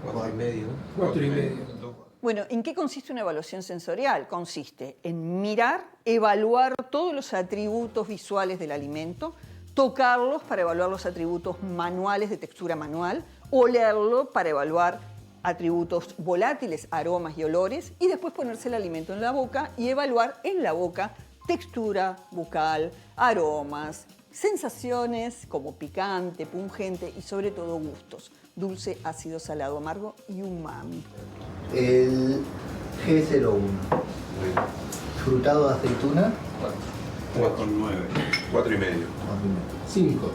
H: 4,5.
F: Bueno, ¿en qué consiste una evaluación sensorial? Consiste en mirar, evaluar todos los atributos visuales del alimento, tocarlos para evaluar los atributos manuales de textura manual, olerlo para evaluar atributos volátiles, aromas y olores, y después ponerse el alimento en la boca y evaluar en la boca textura bucal, aromas, sensaciones como picante, pungente y sobre todo gustos: dulce, ácido, salado, amargo y umami.
G: El G01. Frutado de aceituna.
H: 4,9. 4,5.
G: 5.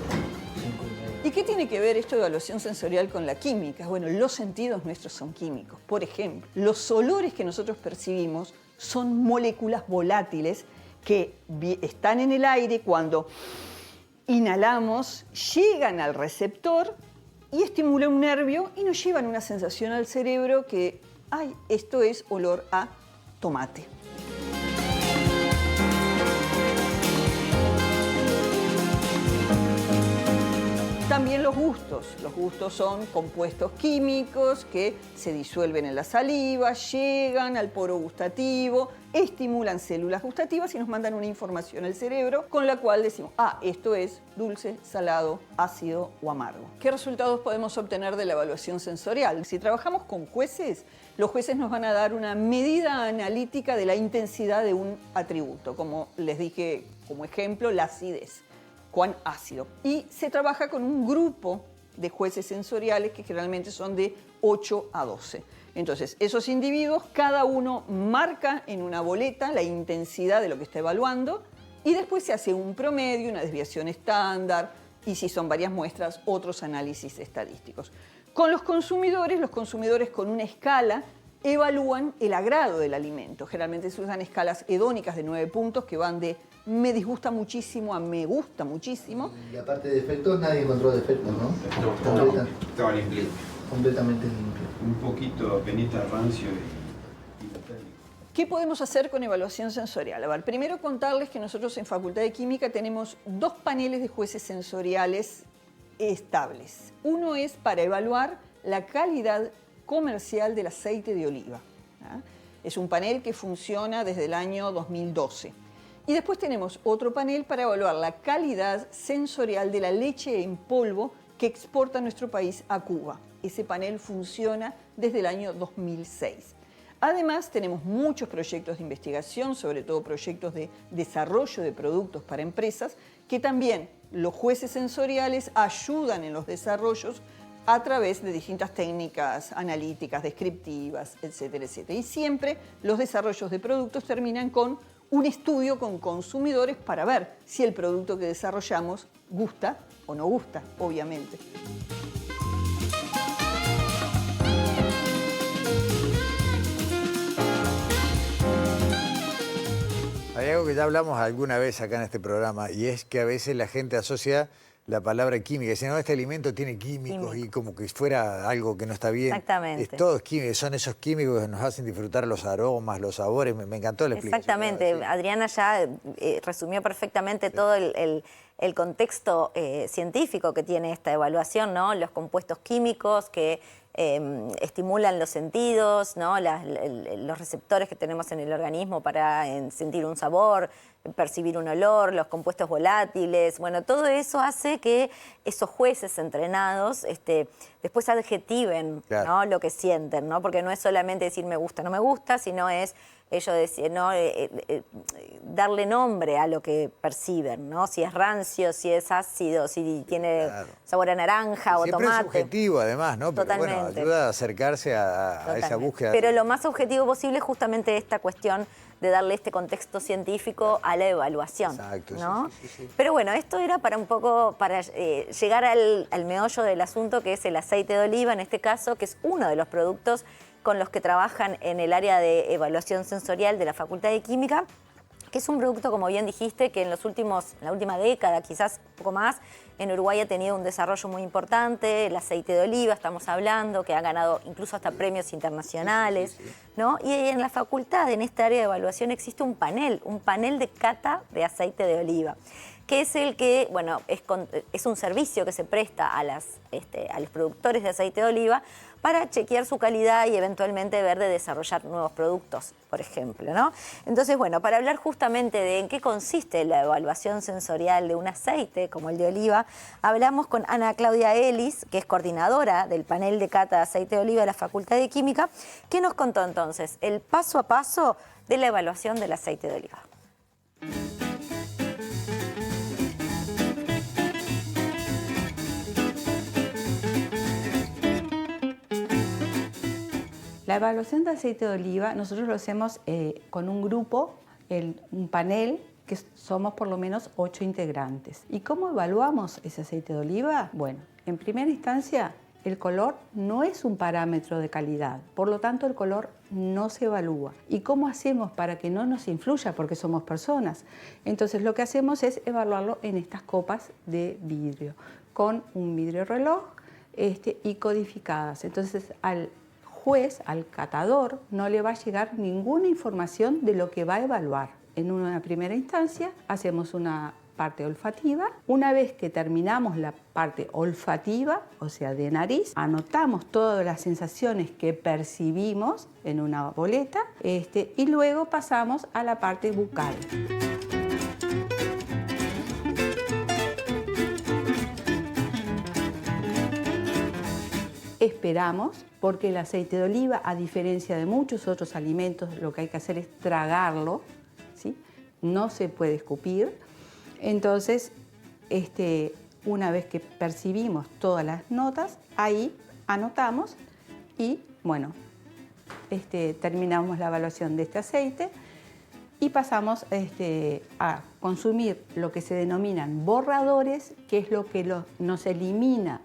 F: ¿Y qué tiene que ver esto de evaluación sensorial con la química? Bueno, los sentidos nuestros son químicos. Por ejemplo, los olores que nosotros percibimos son moléculas volátiles que están en el aire cuando inhalamos, llegan al receptor y estimulan un nervio y nos llevan una sensación al cerebro que, ay, esto es olor a tomate. También los gustos. Los gustos son compuestos químicos que se disuelven en la saliva, llegan al poro gustativo, estimulan células gustativas y nos mandan una información al cerebro con la cual decimos, ah, esto es dulce, salado, ácido o amargo. ¿Qué resultados podemos obtener de la evaluación sensorial? Si trabajamos con jueces, los jueces nos van a dar una medida analítica de la intensidad de un atributo. Como les dije como ejemplo, la acidez. Cuán ácido. Y se trabaja con un grupo de jueces sensoriales que generalmente son de 8 a 12. Entonces, esos individuos, cada uno marca en una boleta la intensidad de lo que está evaluando y después se hace un promedio, una desviación estándar y si son varias muestras, otros análisis estadísticos. Con los consumidores con una escala evalúan el agrado del alimento. Generalmente se usan escalas hedónicas de 9 puntos que van de me disgusta muchísimo a me gusta muchísimo.
G: Y aparte de defectos, nadie encontró defectos, ¿no?
H: No, estaba limpio.
G: Completamente limpio.
H: Un poquito penita rancio y metálico.
F: ¿Qué podemos hacer con evaluación sensorial? A ver, primero contarles que nosotros en Facultad de Química tenemos 2 paneles de jueces sensoriales estables. Uno es para evaluar la calidad comercial del aceite de oliva. Es un panel que funciona desde el año 2012. Y después tenemos otro panel para evaluar la calidad sensorial de la leche en polvo que exporta nuestro país a Cuba. Ese panel funciona desde el año 2006. Además, tenemos muchos proyectos de investigación, sobre todo proyectos de desarrollo de productos para empresas, que también los jueces sensoriales ayudan en los desarrollos a través de distintas técnicas analíticas, descriptivas, etcétera, etcétera. Y siempre los desarrollos de productos terminan con un estudio con consumidores para ver si el producto que desarrollamos gusta o no gusta, obviamente.
A: Hay algo que ya hablamos alguna vez acá en este programa y es que a veces la gente asocia la palabra química. Dice, no, este alimento tiene químicos y como que fuera algo que no está bien.
E: Exactamente.
A: Es todo químico, son esos químicos que nos hacen disfrutar los aromas, los sabores. Me encantó la explicación.
E: Exactamente.
A: Sí.
E: Adriana ya resumió perfectamente todo el contexto científico que tiene esta evaluación, ¿no? Los compuestos químicos que estimulan los sentidos, ¿no? Los receptores que tenemos en el organismo para sentir un sabor, percibir un olor, los compuestos volátiles. Bueno, todo eso hace que esos jueces entrenados después adjetiven,
A: claro,
E: ¿no? Lo que sienten, ¿no? Porque no es solamente decir me gusta, no me gusta, sino es ellos decir, ¿no? Darle nombre a lo que perciben, ¿no? Si es rancio, si es ácido, si tiene sabor a naranja o
A: siempre
E: tomate.
A: es subjetivo, además, ¿no? Pero
E: Totalmente.
A: bueno, ayuda a acercarse a esa búsqueda.
E: Pero lo más objetivo posible es justamente esta cuestión de darle este contexto científico a la evaluación.
A: Exacto,
E: ¿no?
A: sí.
E: Pero bueno, esto era para un poco, para llegar al meollo del asunto, que es el aceite de oliva, en este caso, que es uno de los productos con los que trabajan en el área de evaluación sensorial de la Facultad de Química, que es un producto, como bien dijiste, que en la última década, quizás un poco más, en Uruguay ha tenido un desarrollo muy importante, el aceite de oliva, estamos hablando, que ha ganado incluso hasta premios internacionales, ¿no? Y en la facultad, en esta área de evaluación, existe un panel de cata de aceite de oliva, que es el que, bueno, es un servicio que se presta a los productores de aceite de oliva para chequear su calidad y eventualmente ver de desarrollar nuevos productos, por ejemplo, ¿no? Entonces, bueno, para hablar justamente de en qué consiste la evaluación sensorial de un aceite como el de oliva, hablamos con Ana Claudia Ellis, que es coordinadora del panel de cata de aceite de oliva de la Facultad de Química, que nos contó entonces el paso a paso de la evaluación del aceite de oliva.
I: La evaluación de aceite de oliva nosotros lo hacemos con un grupo, un panel, que somos por lo menos 8 integrantes. ¿Y cómo evaluamos ese aceite de oliva? Bueno, en primera instancia, el color no es un parámetro de calidad, por lo tanto el color no se evalúa. ¿Y cómo hacemos para que no nos influya? Porque somos personas. Entonces lo que hacemos es evaluarlo en estas copas de vidrio, con un vidrio reloj y codificadas. Entonces al juez, al catador, no le va a llegar ninguna información de lo que va a evaluar. En una primera instancia hacemos una parte olfativa. Una vez que terminamos la parte olfativa, o sea, de nariz, anotamos todas las sensaciones que percibimos en una boleta y luego pasamos a la parte bucal. Esperamos, porque el aceite de oliva, a diferencia de muchos otros alimentos, lo que hay que hacer es tragarlo, ¿sí? No se puede escupir. Entonces, una vez que percibimos todas las notas, ahí anotamos y, bueno, terminamos la evaluación de este aceite y pasamos a consumir lo que se denominan borradores, que es lo que nos elimina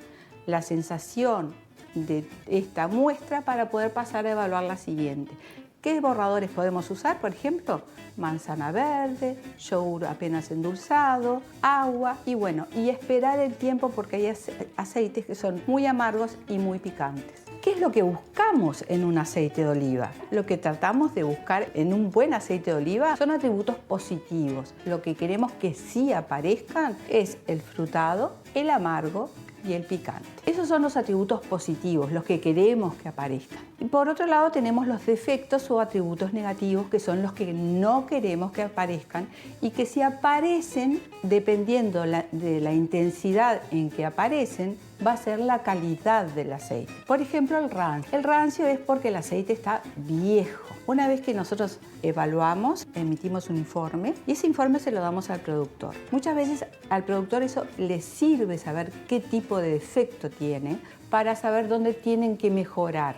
I: la sensación de esta muestra para poder pasar a evaluar la siguiente. ¿Qué borradores podemos usar? Por ejemplo, manzana verde, yogur apenas endulzado, agua y bueno, y esperar el tiempo porque hay aceites que son muy amargos y muy picantes. ¿Qué es lo que buscamos en un aceite de oliva? Lo que tratamos de buscar en un buen aceite de oliva son atributos positivos. Lo que queremos que sí aparezcan es el frutado, el amargo y el picante. Esos son los atributos positivos, los que queremos que aparezcan. Y por otro lado tenemos los defectos o atributos negativos, que son los que no queremos que aparezcan y que si aparecen, dependiendo de la intensidad en que aparecen, va a ser la calidad del aceite. Por ejemplo, el rancio. El rancio es porque el aceite está viejo. Una vez que nosotros evaluamos, emitimos un informe y ese informe se lo damos al productor. Muchas veces al productor eso le sirve saber qué tipo de defecto tiene para saber dónde tienen que mejorar.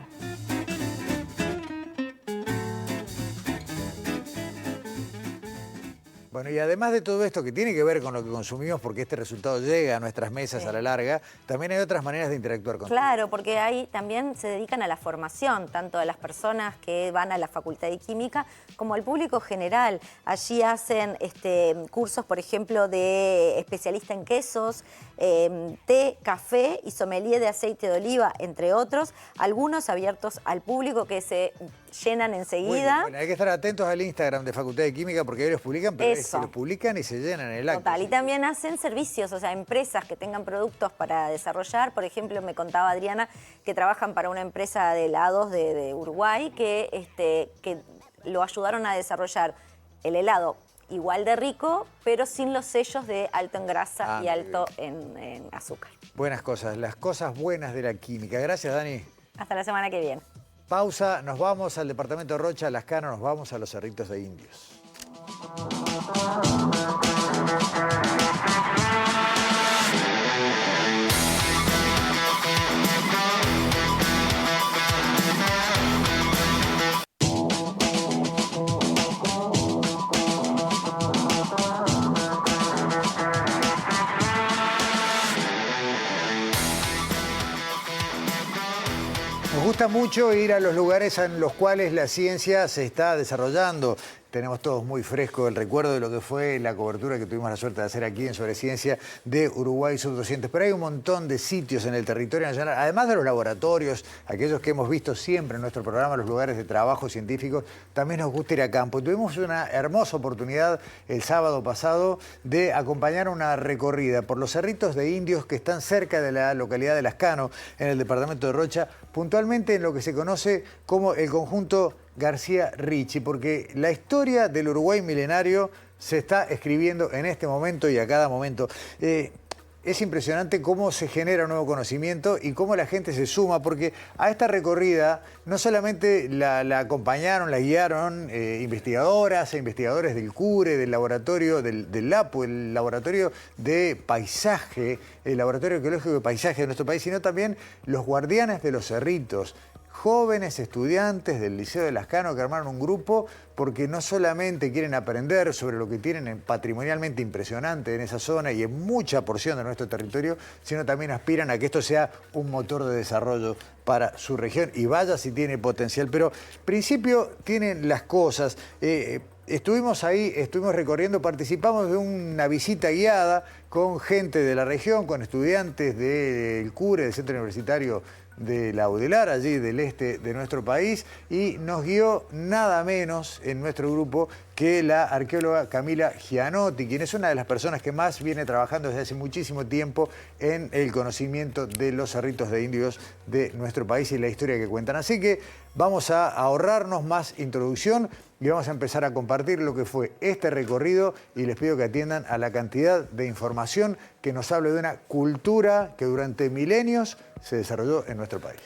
A: Bueno, y además de todo esto que tiene que ver con lo que consumimos, porque este resultado llega a nuestras mesas a la larga, también hay otras maneras de interactuar con.
E: Claro, porque ahí también se dedican a la formación, tanto a las personas que van a la Facultad de Química como al público general. Allí hacen cursos, por ejemplo, de especialista en quesos, té, café y sommelier de aceite de oliva, entre otros, algunos abiertos al público que se llenan enseguida.
A: Bueno, hay que estar atentos al Instagram de Facultad de Química porque ellos publican, pero es que los publican y se llenan en el acto.
E: Total, y también hacen servicios, o sea, empresas que tengan productos para desarrollar. Por ejemplo, me contaba Adriana que trabajan para una empresa de helados de Uruguay que lo ayudaron a desarrollar el helado igual de rico, pero sin los sellos de alto en grasa y alto en azúcar.
A: Buenas cosas, las cosas buenas de la química. Gracias, Dani.
E: Hasta la semana que viene.
A: Pausa, nos vamos al departamento de Rocha, a Las Canas, nos vamos a los Cerritos de Indios. Nos gusta mucho ir a los lugares en los cuales la ciencia se está desarrollando. Tenemos todos muy fresco el recuerdo de lo que fue la cobertura que tuvimos la suerte de hacer aquí en Sobre Ciencia de Uruguay Sub-200. Pero hay un montón de sitios en el territorio nacional, además de los laboratorios, aquellos que hemos visto siempre en nuestro programa, los lugares de trabajo científicos, también nos gusta ir a campo. Tuvimos una hermosa oportunidad el sábado pasado de acompañar una recorrida por los Cerritos de Indios que están cerca de la localidad de Las Canas, en el departamento de Rocha, puntualmente en lo que se conoce como el conjunto García Ricci, porque la historia del Uruguay milenario se está escribiendo en este momento y a cada momento. Es impresionante cómo se genera un nuevo conocimiento y cómo la gente se suma, porque a esta recorrida no solamente la acompañaron, la guiaron investigadoras e investigadores del CURE, del laboratorio del LAPU, el laboratorio de paisaje, el laboratorio arqueológico de paisaje de nuestro país, sino también los guardianes de los cerritos, jóvenes estudiantes del Liceo de Las Canas que armaron un grupo porque no solamente quieren aprender sobre lo que tienen patrimonialmente impresionante en esa zona y en mucha porción de nuestro territorio, sino también aspiran a que esto sea un motor de desarrollo para su región y vaya si tiene potencial. Pero al principio tienen las cosas. Estuvimos ahí, estuvimos recorriendo, participamos de una visita guiada con gente de la región, con estudiantes del CURE, del Centro Universitario de la UDELAR, allí del este de nuestro país, y nos guió nada menos en nuestro grupo que la arqueóloga Camila Gianotti, quien es una de las personas que más viene trabajando desde hace muchísimo tiempo en el conocimiento de los cerritos de indios de nuestro país y la historia que cuentan. Así que vamos a ahorrarnos más introducción y vamos a empezar a compartir lo que fue este recorrido y les pido que atiendan a la cantidad de información que nos hable de una cultura que durante milenios se desarrolló en nuestro país.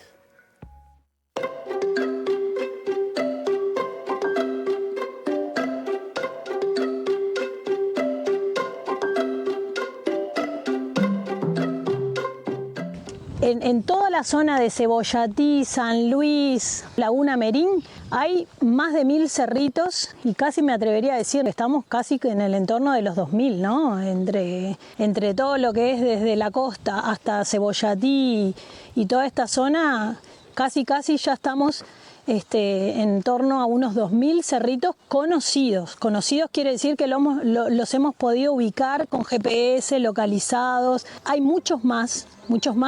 J: En toda la zona de Cebollatí, San Luis, Laguna Merín, hay más de 1000 cerritos y casi me atrevería a decir que estamos casi en el entorno de los 2000, ¿no? Entre todo lo que es desde la costa hasta Cebollatí y toda esta zona, casi ya estamos en torno a unos 2000 cerritos conocidos. Conocidos quiere decir que los hemos podido ubicar con GPS, localizados. Hay muchos más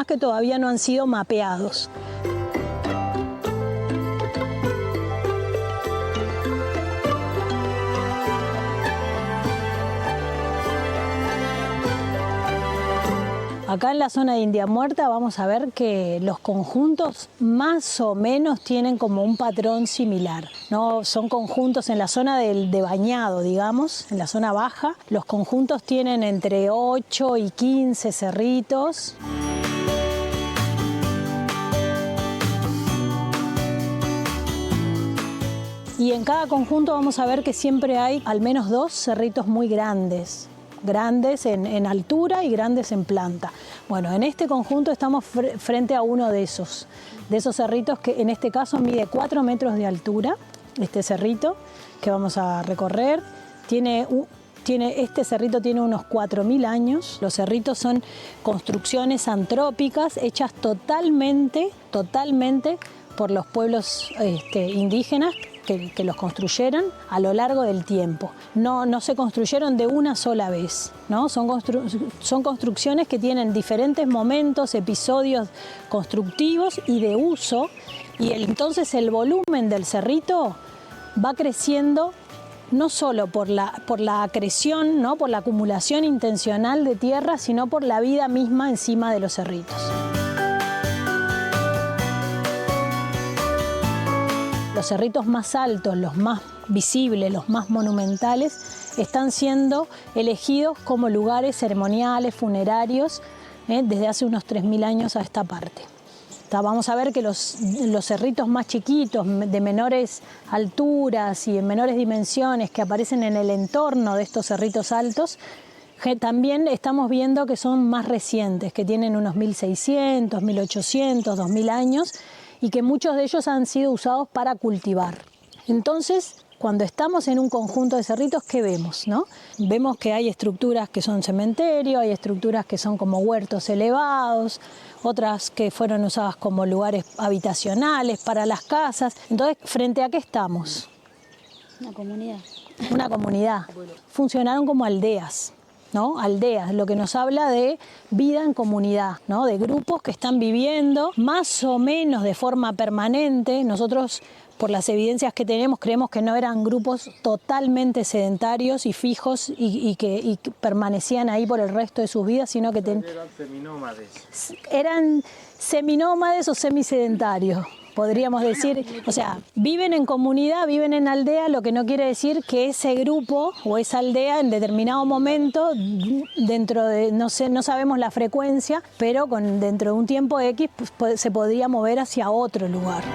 J: que todavía no han sido mapeados. Acá en la zona de India Muerta vamos a ver que los conjuntos más o menos tienen como un patrón similar, ¿no? Son conjuntos en la zona de bañado, digamos, en la zona baja. Los conjuntos tienen entre 8 y 15 cerritos. Y en cada conjunto vamos a ver que siempre hay al menos 2 cerritos muy grandes en altura y grandes en planta. Bueno, en este conjunto estamos frente a uno de esos cerritos que en este caso mide 4 metros de altura, este cerrito que vamos a recorrer. Este cerrito tiene unos 4000 años. Los cerritos son construcciones antrópicas hechas totalmente por los pueblos indígenas que los construyeron a lo largo del tiempo. No se construyeron de una sola vez, ¿no? Son construcciones que tienen diferentes momentos, episodios constructivos y de uso Y entonces el volumen del cerrito va creciendo no solo por la acreción, ¿no? Por la acumulación intencional de tierra, sino por la vida misma encima de los cerritos. Los cerritos más altos, los más visibles, los más monumentales, están siendo elegidos como lugares ceremoniales, funerarios, desde hace unos 3.000 años a esta parte. Vamos a ver que los cerritos más chiquitos, de menores alturas y en menores dimensiones, que aparecen en el entorno de estos cerritos altos, también estamos viendo que son más recientes, que tienen unos 1.600, 1.800, 2.000 años, y que muchos de ellos han sido usados para cultivar. Entonces, cuando estamos en un conjunto de cerritos, ¿qué vemos, no? Vemos que hay estructuras que son cementerio, hay estructuras que son como huertos elevados, otras que fueron usadas como lugares habitacionales para las casas. Entonces, ¿frente a qué estamos?
K: Una comunidad.
J: Una comunidad. Funcionaron como aldeas, ¿no? Aldeas, lo que nos habla de vida en comunidad, ¿no? De grupos que están viviendo más o menos de forma permanente. Nosotros, por las evidencias que tenemos, creemos que no eran grupos totalmente sedentarios y fijos y que permanecían ahí por el resto de sus vidas, sino que eran seminómades. Eran seminómades o semisedentarios, podríamos decir. O sea, viven en comunidad, viven en aldea, lo que no quiere decir que ese grupo o esa aldea en determinado momento, dentro de, no sabemos la frecuencia, pero dentro de un tiempo X pues, se podría mover hacia otro lugar.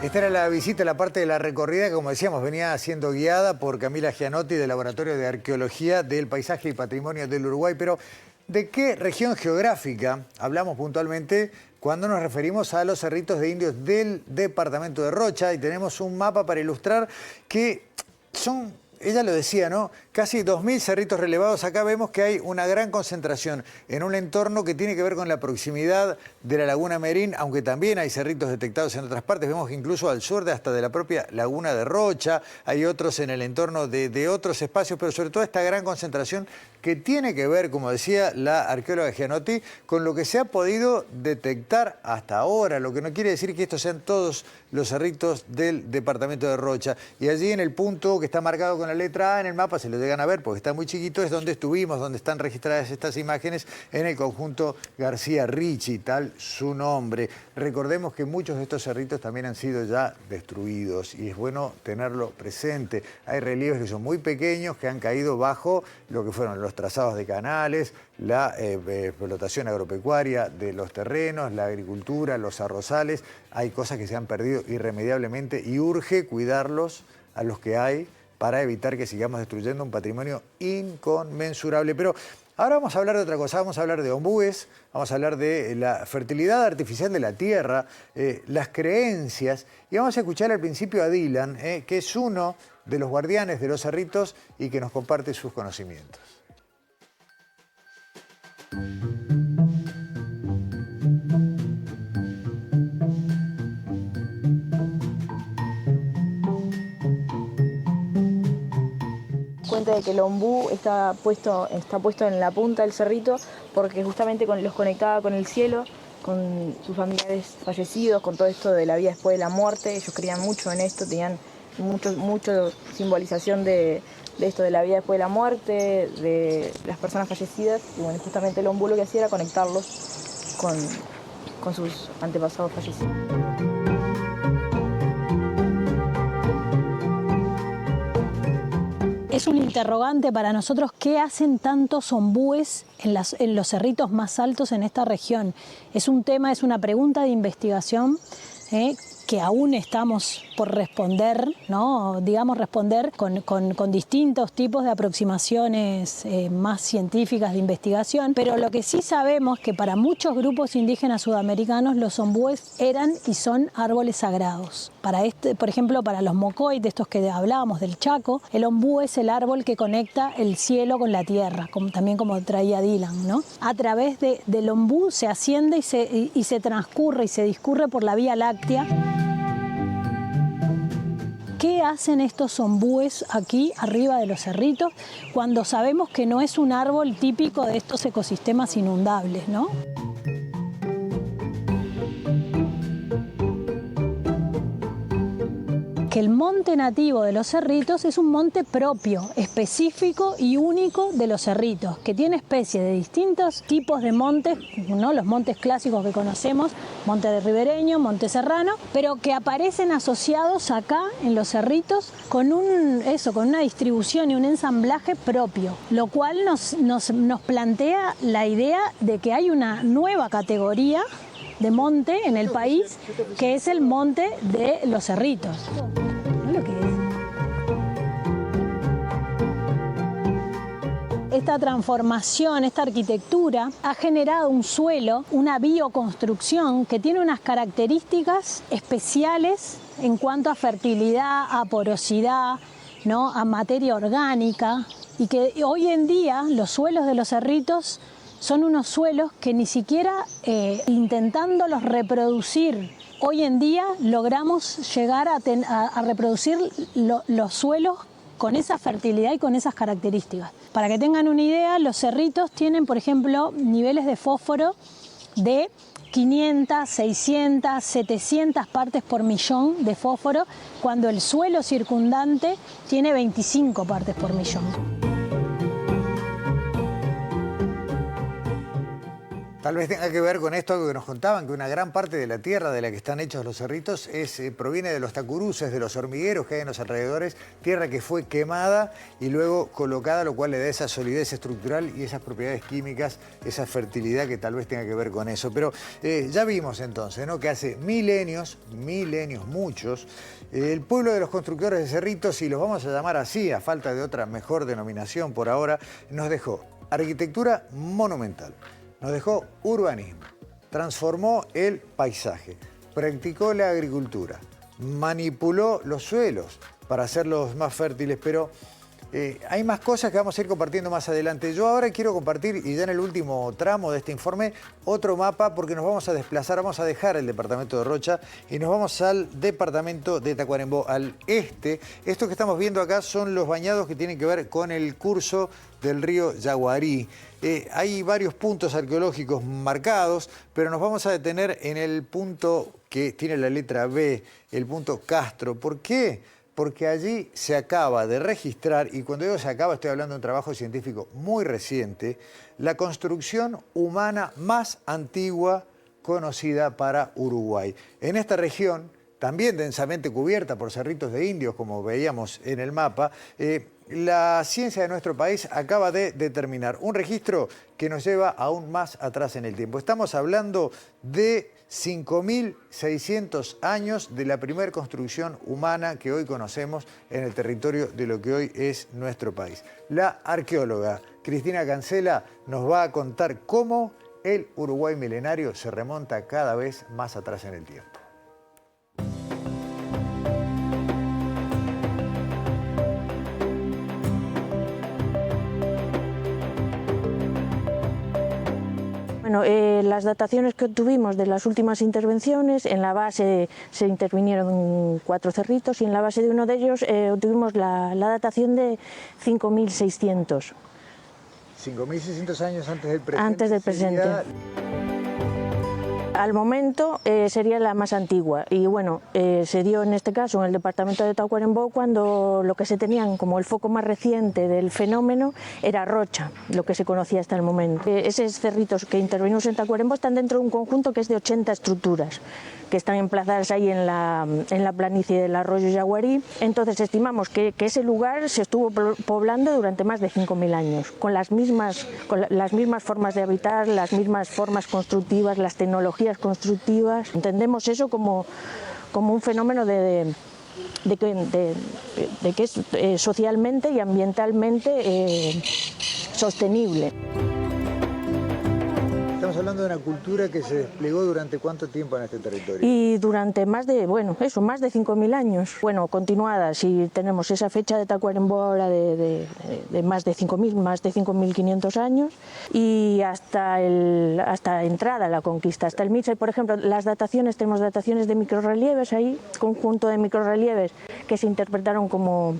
A: Esta era la visita, la parte de la recorrida que, como decíamos, venía siendo guiada por Camila Gianotti del Laboratorio de Arqueología del Paisaje y Patrimonio del Uruguay. Pero, ¿de qué región geográfica hablamos puntualmente cuando nos referimos a los cerritos de indios del departamento de Rocha? Y tenemos un mapa para ilustrar que son, ella lo decía, ¿no? Casi 2.000 cerritos relevados. Acá vemos que hay una gran concentración en un entorno que tiene que ver con la proximidad de la Laguna Merín, aunque también hay cerritos detectados en otras partes. Vemos que incluso al sur hasta de la propia Laguna de Rocha, hay otros en el entorno de otros espacios, pero sobre todo esta gran concentración que tiene que ver, como decía la arqueóloga Gianotti, con lo que se ha podido detectar hasta ahora, lo que no quiere decir que estos sean todos los cerritos del departamento de Rocha. Y allí en el punto que está marcado con la letra A en el mapa, se lo llegan a ver porque está muy chiquito, es donde estuvimos, donde están registradas estas imágenes en el conjunto García Ricci, tal su nombre. Recordemos que muchos de estos cerritos también han sido ya destruidos y es bueno tenerlo presente. Hay relieves que son muy pequeños, que han caído bajo lo que fueron los trazados de canales, la explotación agropecuaria de los terrenos, la agricultura, los arrozales. Hay cosas que se han perdido irremediablemente y urge cuidarlos a los que hay para evitar que sigamos destruyendo un patrimonio inconmensurable. Pero ahora vamos a hablar de otra cosa, vamos a hablar de ombúes, vamos a hablar de la fertilidad artificial de la tierra, las creencias, y vamos a escuchar al principio a Dylan, que es uno de los guardianes de los cerritos y que nos comparte sus conocimientos.
K: Cuenta de que el ombú está puesto en la punta del cerrito porque justamente los conectaba con el cielo, con sus familiares fallecidos, con todo esto de la vida después de la muerte. Ellos creían mucho en esto, tenían mucho simbolización de esto de la vida después de la muerte, de las personas fallecidas. Y bueno, justamente el ombú lo que hacía era conectarlos con sus antepasados fallecidos.
J: Es un interrogante para nosotros qué hacen tantos ombúes en los cerritos más altos en esta región. Es un tema, es una pregunta de investigación que aún estamos por responder, ¿no? Digamos, responder con distintos tipos de aproximaciones más científicas de investigación, pero lo que sí sabemos es que para muchos grupos indígenas sudamericanos los ombúes eran y son árboles sagrados. Por ejemplo, para los mocoy, de estos que hablábamos del Chaco, el ombú es el árbol que conecta el cielo con la tierra, también como traía Dylan, ¿no? A través del ombú se asciende y se transcurre y se discurre por la Vía Láctea. ¿qué hacen estos ombúes aquí arriba de los cerritos cuando sabemos que no es un árbol típico de estos ecosistemas inundables, ¿no? Que el monte nativo de los cerritos es un monte propio, específico y único de los cerritos, que tiene especies de distintos tipos de montes, ¿no? Los montes clásicos que conocemos, monte de ribereño, monte serrano, pero que aparecen asociados acá en los cerritos con con una distribución y un ensamblaje propio, lo cual nos plantea la idea de que hay una nueva categoría de monte en el país, que es el monte de los cerritos. ¿No lo que es? Esta transformación, esta arquitectura ha generado un suelo, una bioconstrucción que tiene unas características especiales en cuanto a fertilidad, a porosidad, ¿no? A materia orgánica, y que hoy en día los suelos de los cerritos son unos suelos que ni siquiera intentándolos reproducir, hoy en día logramos llegar a reproducir los suelos con esa fertilidad y con esas características. Para que tengan una idea, los cerritos tienen, por ejemplo, niveles de fósforo de 500, 600, 700 partes por millón de fósforo, cuando el suelo circundante tiene 25 partes por millón.
A: Tal vez tenga que ver con esto algo que nos contaban, que una gran parte de la tierra de la que están hechos los cerritos proviene de los tacuruces, de los hormigueros que hay en los alrededores, tierra que fue quemada y luego colocada, lo cual le da esa solidez estructural y esas propiedades químicas, esa fertilidad que tal vez tenga que ver con eso. Pero ya vimos entonces, ¿no?, que hace milenios, muchos, el pueblo de los constructores de cerritos, y los vamos a llamar así, a falta de otra mejor denominación por ahora, nos dejó arquitectura monumental. Nos dejó urbanismo, transformó el paisaje, practicó la agricultura, manipuló los suelos para hacerlos más fértiles, pero hay más cosas que vamos a ir compartiendo más adelante. Yo ahora quiero compartir, y ya en el último tramo de este informe, otro mapa, porque nos vamos a desplazar, vamos a dejar el departamento de Rocha y nos vamos al departamento de Tacuarembó, al este. Esto que estamos viendo acá son los bañados que tienen que ver con el curso del río Yaguarí. Hay varios puntos arqueológicos marcados, pero nos vamos a detener en el punto que tiene la letra B, el punto Castro. ¿Por qué? Porque allí se acaba de registrar, y cuando digo se acaba estoy hablando de un trabajo científico muy reciente, la construcción humana más antigua conocida para Uruguay. En esta región, también densamente cubierta por cerritos de indios, como veíamos en el mapa, la ciencia de nuestro país acaba de determinar un registro que nos lleva aún más atrás en el tiempo. Estamos hablando de 5.600 años de la primera construcción humana que hoy conocemos en el territorio de lo que hoy es nuestro país. La arqueóloga Cristina Cancela nos va a contar cómo el Uruguay milenario se remonta cada vez más atrás en el tiempo.
K: Bueno, las dataciones que obtuvimos de las últimas intervenciones, en la base se intervinieron 4 cerritos y en la base de uno de ellos obtuvimos la datación de 5.600.
A: 5.600 años antes del presente.
K: Antes del presente. Al momento sería la más antigua y bueno, se dio en este caso en el departamento de Tacuarembó cuando lo que se tenían como el foco más reciente del fenómeno era Rocha, lo que se conocía hasta el momento. Esos cerritos que intervenimos en Tacuarembó están dentro de un conjunto que es de 80 estructuras que están emplazadas ahí en la planicie del arroyo Yaguarí. Entonces estimamos que ese lugar se estuvo poblando durante más de 5.000 años, con las mismas formas de habitar, las mismas formas constructivas, las tecnologías constructivas. Entendemos eso como un fenómeno de que es socialmente y ambientalmente sostenible.
A: Estamos hablando de una cultura que se desplegó durante ¿cuánto tiempo en este territorio?
L: Y durante más de 5.000 años. Bueno, continuada, si tenemos esa fecha de Tacuarembó de más de 5.500 años, y hasta entrada a la conquista, hasta el 1600. Por ejemplo, las dataciones, tenemos dataciones de microrrelieves ahí, conjunto de microrrelieves que se interpretaron como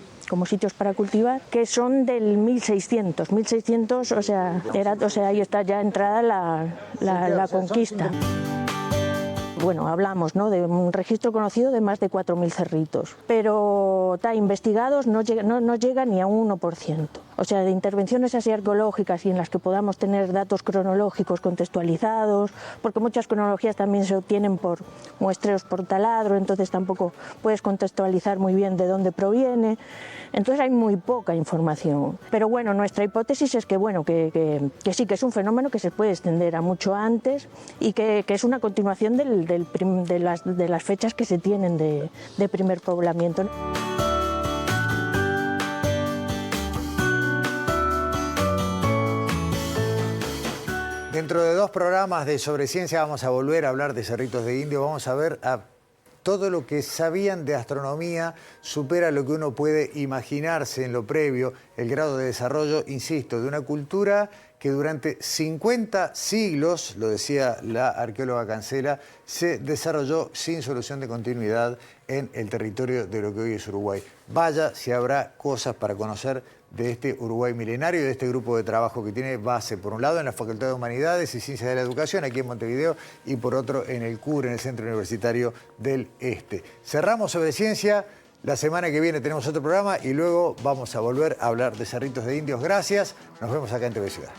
L: sitios para cultivar, que son del 1600, o sea, ahí está ya entrada la conquista. Bueno, hablamos, ¿no?, de un registro conocido de más de 4.000 cerritos, pero investigados no llega ni a un 1%. O sea, de intervenciones así arqueológicas y en las que podamos tener datos cronológicos contextualizados, porque muchas cronologías también se obtienen por muestreos por taladro, entonces tampoco puedes contextualizar muy bien de dónde proviene. Entonces hay muy poca información. Pero bueno, nuestra hipótesis es que sí, que es un fenómeno que se puede extender a mucho antes y que es una continuación de las fechas que se tienen de primer poblamiento.
A: Dentro de 2 programas de Sobre Ciencia vamos a volver a hablar de cerritos de indio, vamos a ver todo lo que sabían de astronomía, supera lo que uno puede imaginarse en lo previo, el grado de desarrollo, insisto, de una cultura que durante 50 siglos, lo decía la arqueóloga Cancela, se desarrolló sin solución de continuidad en el territorio de lo que hoy es Uruguay. Vaya si habrá cosas para conocer de este Uruguay milenario y de este grupo de trabajo que tiene base, por un lado, en la Facultad de Humanidades y Ciencias de la Educación, aquí en Montevideo, y por otro, en el CUR, en el Centro Universitario del Este. Cerramos Sobre Ciencia. La semana que viene tenemos otro programa y luego vamos a volver a hablar de cerritos de indios. Gracias. Nos vemos acá en TV Ciudad.